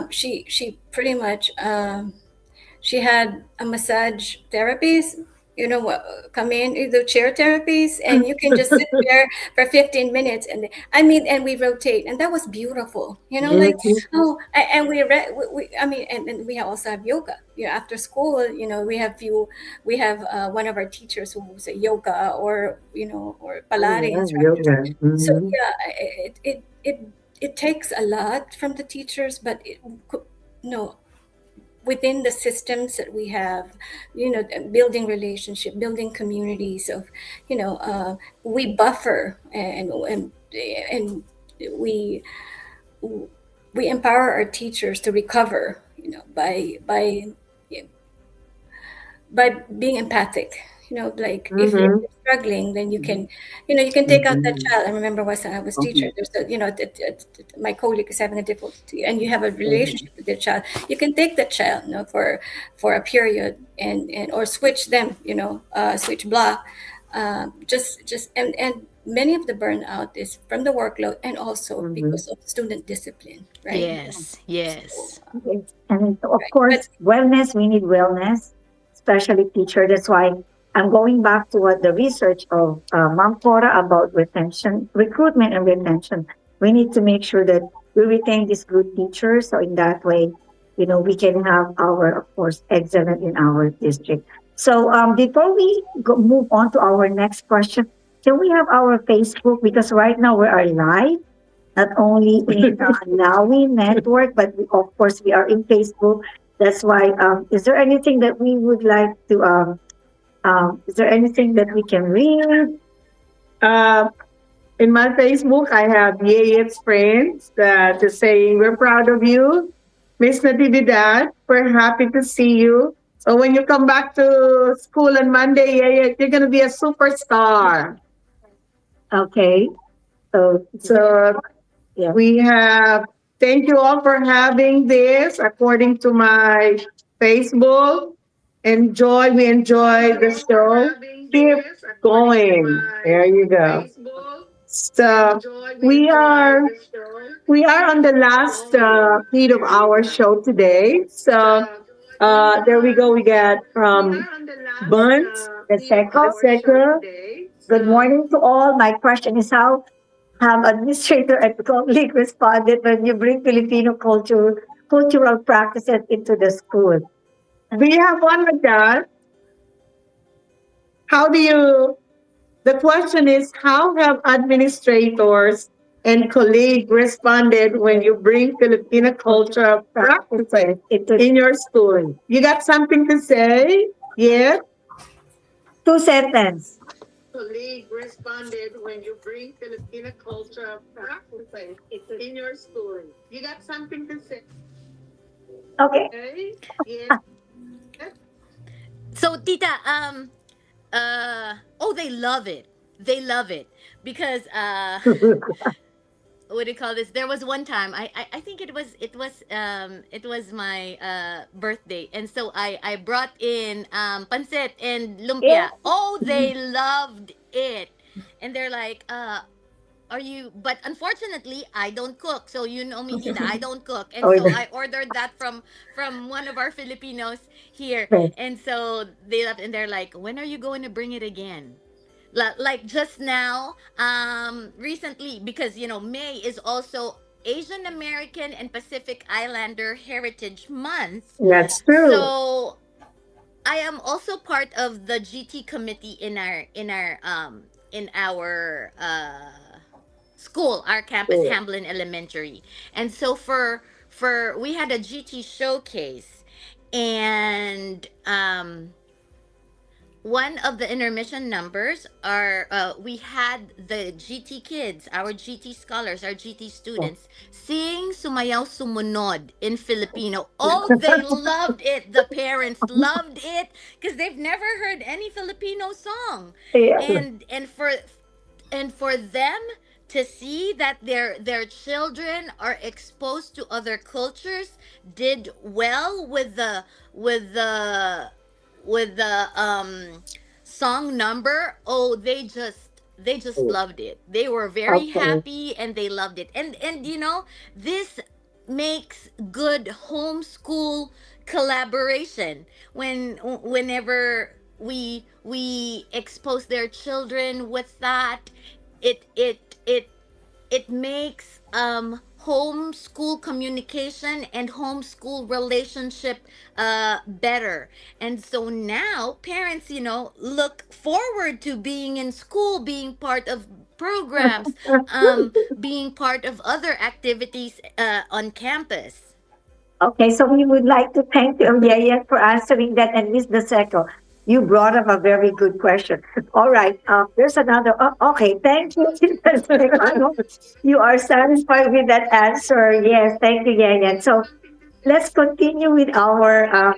S5: She pretty much she had a massage therapist, you know, come in, do chair therapies, and you can just sit there for 15 minutes. And I mean, and we rotate, and that was beautiful, you know, like, oh, and I mean, and we also have yoga, you know, after school, you know, we have one of our teachers who's a yoga or, you know, or Pilates instructors.
S3: Yoga.
S5: So
S3: Mm-hmm.
S5: yeah, it takes a lot from the teachers, but no, within the systems that we have, you know, building relationship, building communities of, you know, we buffer and we we empower our teachers to recover, you know, by being empathic. You know, like if you're
S3: Mm-hmm.
S5: struggling, then you can, you know, you can take out that child. I remember when I was teacher, there's a, you know, my colleague is having a difficulty, and you have a relationship with the child. You can take that child, you know, for a period, and or switch them, you know, switch block. Just and many of the burnout is from the workload and also
S3: Mm-hmm.
S5: because of student discipline, right?
S6: Yes, yes.
S4: Yes. And of
S5: Right. But
S4: course, wellness, we need wellness, especially teacher. That's why I'm going back to what the research of Ma'am Cora about retention, recruitment and retention. We need to make sure that we retain these good teachers. So in that way, you know, we can have our, of course, excellent in our district. So before we move on to our next question, can we have our Facebook? Because right now we are live not only in Lawin network, but of course we are in Facebook. That's why. Is there anything that we would like to? Is there anything that we can read?
S3: Uh, in my Facebook, I have Yeyet's friends that is saying, we're proud of you. Miss Natividad, we're happy to see you. So when you come back to school on Monday, Yeyet, you're going to be a superstar.
S4: Okay.
S3: So
S4: Yeah.
S3: we have, thank you all for having this according to my Facebook. We enjoy the show. Keep going. There you go. So we are on the last feed of our show today. So there we go. We got from Buns,
S4: The second. Good morning to all. My question is, how have administrator and colleague responded when you bring Filipino cultural practices into the school?
S3: Do you have one with that? The question is, how have administrators and colleagues responded when you bring Filipino cultural practices in your school? You got something to say? Yeah?
S4: 2 sentences.
S3: Colleague responded when you bring Filipino cultural practices in your school. You got something to say?
S4: Okay.
S3: Yeah.
S6: So, Tita, they love it. They love it because what do you call this? There was one time I think it was my birthday, and so I brought in pancit and lumpia.
S4: Yeah.
S6: Oh, they loved it, and they're like, are you? But unfortunately, I don't cook. So you know me, Tita. I don't cook, and so I ordered that from one of our Filipinos here, and so they left, and they're like, when are you going to bring it again? Like just now, recently, because May is also Asian American and Pacific Islander Heritage Month.
S3: That's true.
S6: So I am also part of the GT committee in our school, our campus, Hamblin Elementary. And so for we had a GT showcase, and one of the intermission numbers are we had the GT kids, our GT scholars, our GT students sing Sumayaw Sumunod in Filipino. Oh, they loved it. The parents loved it because they've never heard any Filipino song.
S4: Yeah.
S6: And for them to see that their children are exposed to other cultures, did well with the song number. Oh, they just loved it. They were very happy, and they loved it. And this makes good homeschool collaboration whenever we expose their children with that. It makes homeschool communication and homeschool relationship better. And so now parents look forward to being in school, being part of programs, being part of other activities on campus.
S4: Okay, so we would like to thank you, Yaya, for answering that. And Miss Deseco, you brought up a very good question. All right, there's another. Okay, thank you, Miss Deseco. I hope you are satisfied with that answer. Yes, thank you, Yaya. So let's continue with our.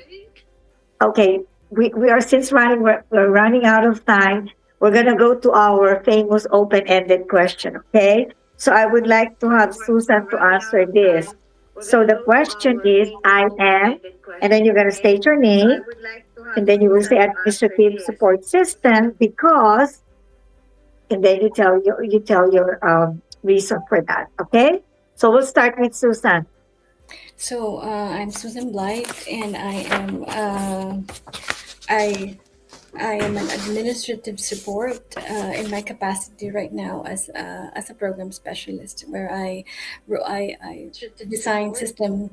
S4: Okay, we are since we're running out of time. We're gonna go to our famous open-ended question. Okay, so I would like to have Susan to answer this. So the question is, I am, and then you're going to state your name, and then you will say administrative support system because, and then you tell your reason for that. Okay, so we'll start with Susan.
S5: So I'm Susan Blythe, and I am an administrative support in my capacity right now as a program specialist, where I design system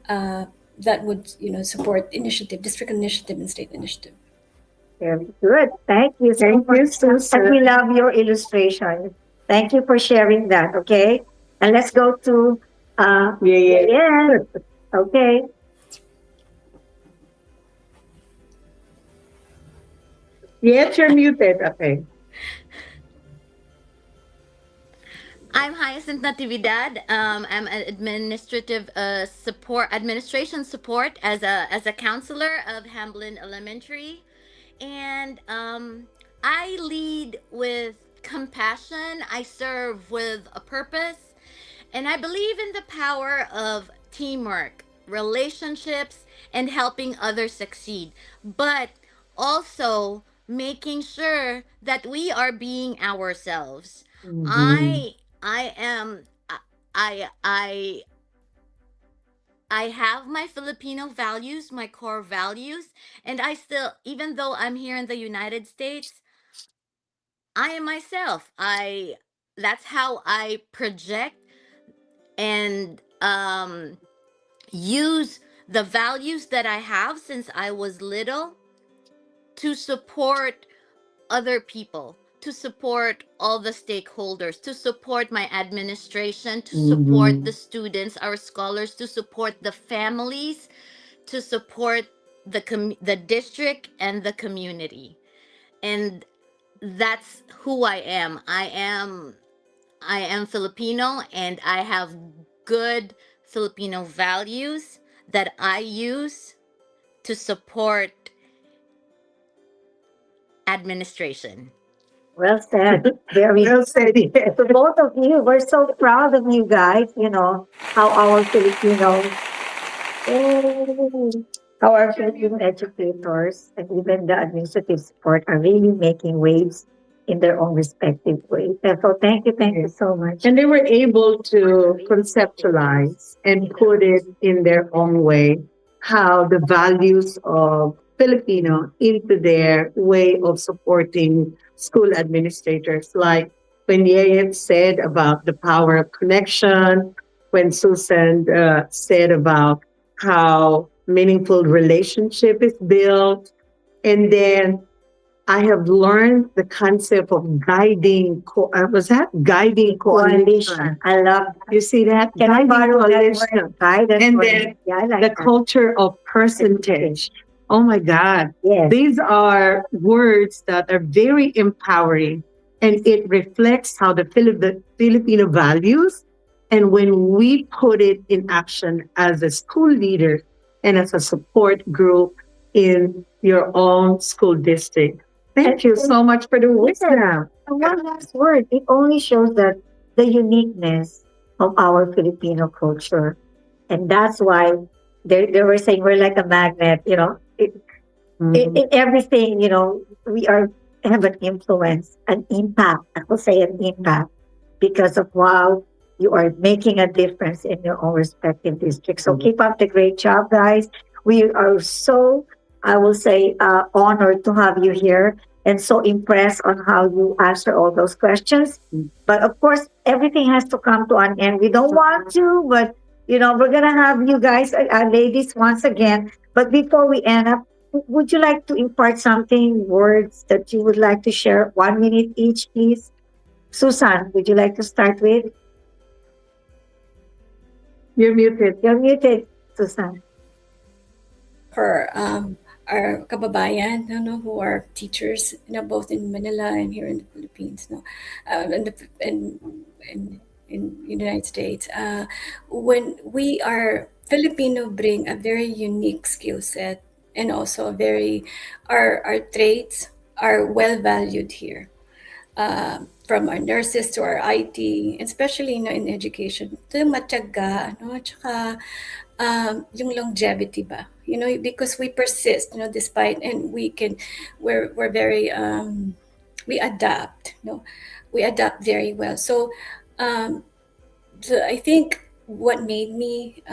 S5: that would support district initiative and state initiative.
S4: Very good. Thank you so much, Susan. And we love your illustration. Thank you for sharing that. Okay, and let's go to yeah. Okay.
S3: Yes, you're muted. Okay.
S6: I'm Hyacinth Natividad. I'm an administrative administration support as a counselor of Hamblin Elementary, and I lead with compassion. I serve with a purpose, and I believe in the power of teamwork, relationships, and helping others succeed. But also making sure that we are being ourselves.
S3: Mhm.
S6: I am I I I have my Filipino values, my core values, and I still, even though I'm here in the United States, I am myself. I That's how I project and use the values that I have since I was little to support other people, to support all the stakeholders, to support my administration, to support the
S3: Mhm.
S6: students, our scholars, to support the families, to support the district and the community. And that's who I am. I am Filipino, and I have good Filipino values that I use to support administration.
S4: Well said. Very
S3: Well said. Yes.
S4: to both of you. We're so proud of you guys. You know how our Filipinos, oh, how our Filipino educators and even the administrative support are really making waves in their own respective ways. And so thank you so much.
S3: And they were able to conceptualize and put it in their own way how the values of Filipino into their way of supporting school administrators. Like when Yayet said about the power of connection, when Susan said about how meaningful relationship is built, and then I have learned the concept of was that guiding coalition?
S4: I love that.
S3: You see that?
S4: Can I
S3: Guiding
S4: borrow that
S3: coalition.
S4: word? Guidance
S3: And
S4: word.
S3: then
S4: Yeah, I like
S3: the
S4: that.
S3: culture of percentage. Oh my God.
S4: Yes.
S3: These are words that are very empowering, and it reflects how the Filipino values. And when we put it in action as a school leader and as a support group in your own school district. Thank you so much for the wisdom.
S4: And one last word. It only shows that the uniqueness of our Filipino culture. And that's why they were saying we're like a magnet, you know. In everything, you know, we have an influence, an impact. I will say an impact because of how you are making a difference in your own respective district. So keep up the great job, guys. We are so, I will say, honored to have you here and so impressed on how you answer all those questions. But of course, everything has to come to an end. We don't want to, but you know, we're gonna have you guys, ladies, once again. But before we end up, would you like to impart something, words that you would like to share? 1 minute each, please. Susan, would you like to start with?
S3: You're muted.
S4: You're muted, Susan.
S5: For our kababayan, who are teachers, both in Manila and here in the Philippines, in the United States. When we are Filipino, bring a very unique skill set, and also our traits are well valued here. From our nurses to our IT, especially in education, to matyaga, tsaka yung longevity ba, because we persist, despite, and we're very, we adapt, we adapt very well. So I think what made me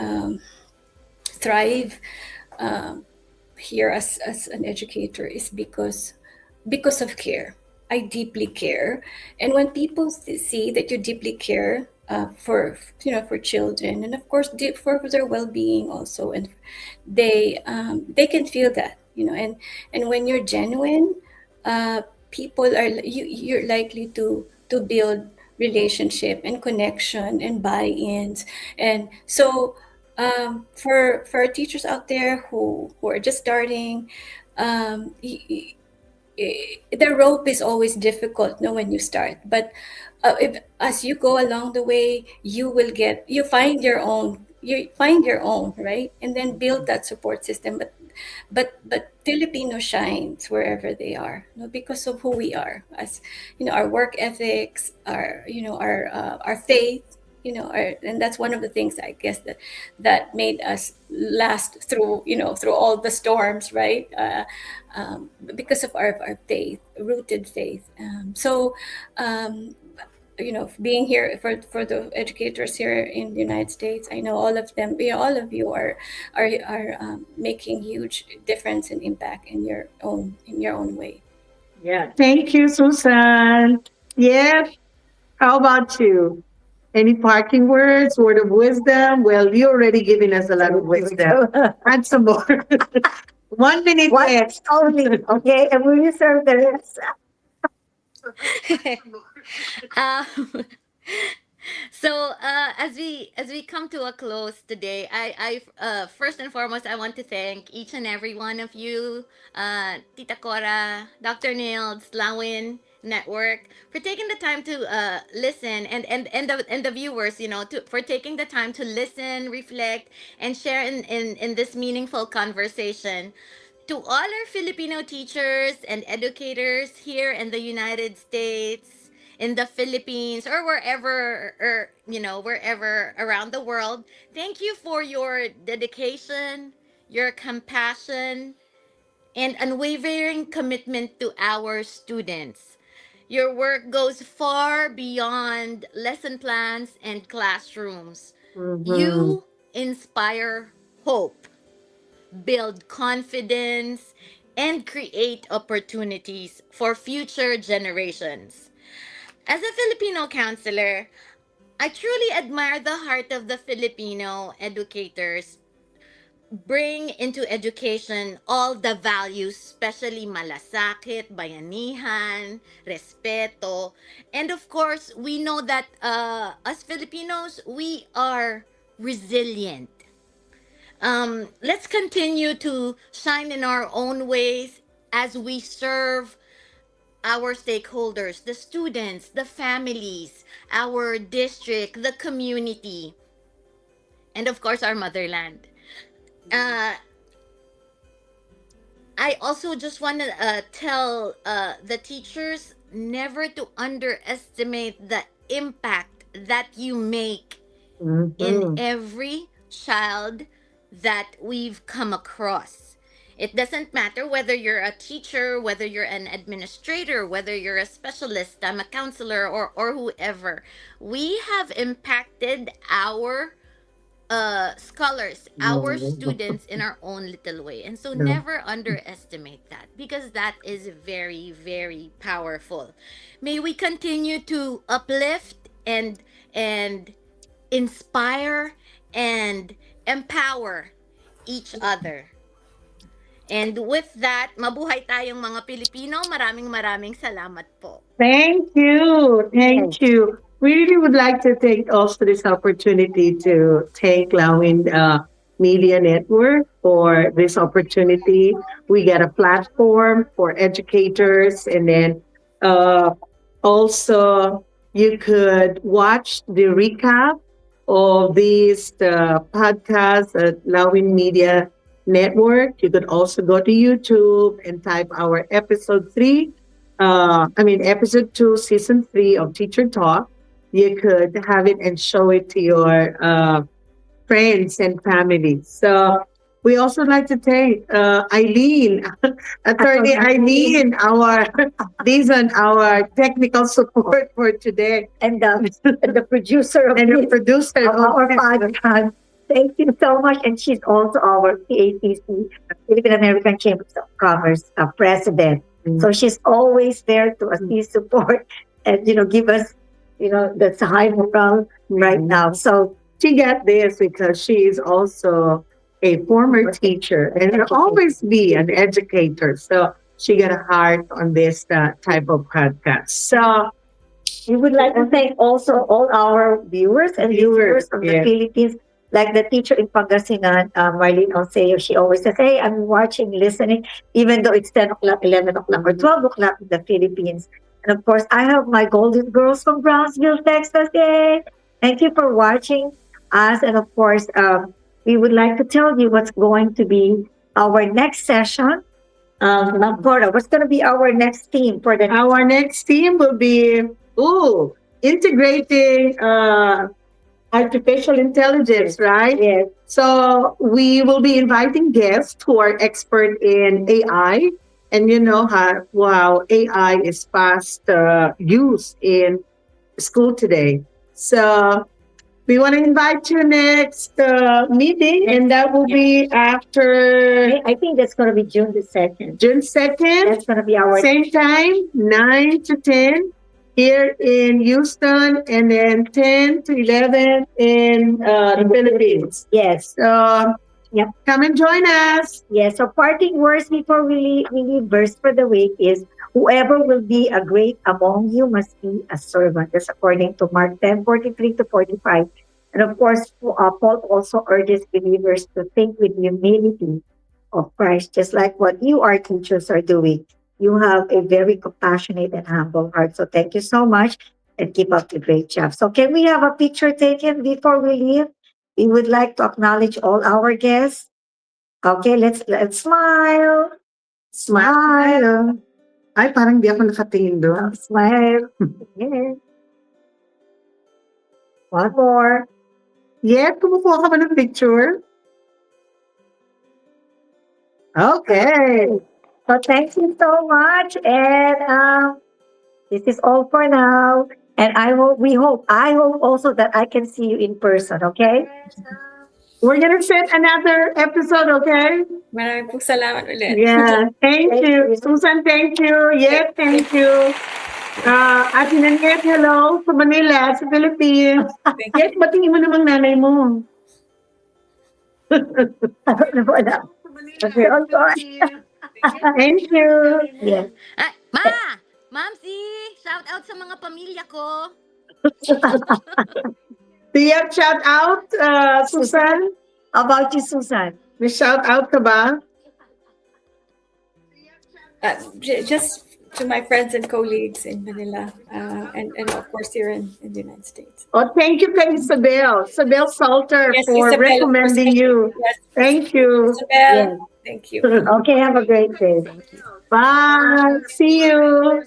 S5: thrive here as an educator is because of care. I deeply care, and when people see that you deeply care for children, and of course for their well-being also, and they can feel that, and when you're genuine, people are you're likely to build relationship and connection and buy-ins, and so for teachers out there who are just starting, the rope is always difficult, no, when you start. But if as you go along the way, you find your own, right, and then build that support system. But Filipino shines wherever they are, because of who we are, as our work ethics, our faith, and that's one of the things, I guess, that made us last through through all the storms, right? Because of our faith, rooted faith. Being here for the educators here in the United States, I know all of them, all of you are making huge difference and impact in your own way.
S3: Yeah. Thank you, Susan. Yes. How about you? Any parting words, word of wisdom? Well, you already given us a lot of wisdom. Add some more. 1 minute
S4: What?
S3: left.
S4: Only, okay? And we will serve the rest.
S6: um, so as we come to a close today, I first and foremost I want to thank each and every one of you, Tita Cora, Dr. Nildz, Lawin Network, for taking the time to listen, and the viewers, for taking the time to listen, reflect, and share in this meaningful conversation. To all our Filipino teachers and educators here in the United States, in the Philippines, or wherever around the world, thank you for your dedication, your compassion, and unwavering commitment to our students. Your work goes far beyond lesson plans and classrooms. You inspire hope, build confidence, and create opportunities for future generations. As a Filipino counselor, I truly admire the heart of the Filipino educators. Bring into education all the values, especially malasakit, bayanihan, respeto. And of course, we know that as Filipinos, we are resilient. Let's continue to shine in our own ways as we serve our stakeholders, the students, the families, our district, the community, and of course, our motherland. Uh, I also just want to tell the teachers never to underestimate the impact that you make in every child that we've come across. It doesn't matter whether you're a teacher, whether you're an administrator, whether you're a specialist, I'm a counselor, or whoever. We have impacted our scholars, our students in our own little way. And so never underestimate that, because that is very, very powerful. May we continue to uplift and inspire and empower each other. And with that, mabuhay tayong mga Pilipino. Maraming salamat po.
S3: Thank you. Thank you. We really would like to take also this opportunity to thank Lawin Media Network for this opportunity. We get a platform for educators, and then also you could watch the recap of these podcasts at Lawin Media Network. You could also go to YouTube and type our episode 3. Episode 2, season 3 of Teacher Talk. You could have it and show it to your friends and family. So we also like to thank Eileen, Attorney Eileen, our technical support for today,
S4: and the producer of our podcast. Thank you so much. And she's also our PATC, Philippine American Chamber of Commerce president. So she's always there to assist, support, and give us, that's a high morale right now. So
S3: she got this because she is also a former teacher and will always be an educator. So she got a heart on this type of podcast. So
S4: we would like to thank also all our viewers and listeners from the Philippines. Like the teacher in Pangasinan, Marlene Oseo, she always says, hey, I'm watching, listening, even though it's 10 o'clock, 11 o'clock, or 12 o'clock in the Philippines. And of course, I have my golden girls from Brownsville, Texas. Yay! Thank you for watching us. And of course, we would like to tell you what's going to be our next session. Ma'am Cora, what's going to be our next theme for the
S3: Our next theme will be integrating artificial intelligence, right?
S4: Yes.
S3: So we will be inviting guests who are expert in AI, and you know how AI is fast used in school today. So we want to invite you next meeting, and that will be after
S4: I think that's going to be June the 2nd.
S3: June 2nd.
S4: That's going to be our
S3: Same time, 9 to 10 here in Houston, and then 10 to 11 in the Philippines.
S4: Yes.
S3: So
S4: Yep.
S3: come and join us.
S4: Yes. So parting words before we leave verse for the week is, whoever will be a great among you must be a servant. That's according to Mark 10:43-45. And of course, Paul also urges believers to think with humility of Christ, just like what you, our teachers, are doing. You have a very compassionate and humble heart. So thank you so much and keep up the great job. So can we have a picture taken before we leave? We would like to acknowledge all our guests. Okay, let's smile. Smile.
S3: Ay, parang di ako nakatingin doon.
S4: Smile. Yeah. One more.
S3: Yeah, kumukuha ka ba ng picture? Okay.
S4: So thank you so much. And this is all for now. And I hope also that I can see you in person, okay?
S3: We're gonna set another episode, okay?
S5: Maraming pong salamat ulit.
S3: Yeah, thank
S4: Thank
S3: you.
S4: you.
S3: Susan, thank you. Yes, thank you. Ate Nanette, hello sa Manila, sa Philippines.
S5: Thank you.
S3: Yes, batingin mo namang nanay mo.
S4: Wala. Okay,
S3: Thank you.
S4: Yes.
S6: Ay, Mamsi, shout out sa mga pamilya ko.
S3: Do you have shout out, Susan?
S4: How about you, Susan?
S3: May shout out ka ba?
S5: Just to my friends and colleagues in Manila, and of course here in the United States.
S3: Oh, thank you kay Isabel Salter
S5: Yes,
S3: for
S5: Isabel,
S3: recommending you.
S5: Yes,
S3: Thank you.
S5: Isabel, thank you.
S4: Okay, have a great day.
S3: Bye. See you.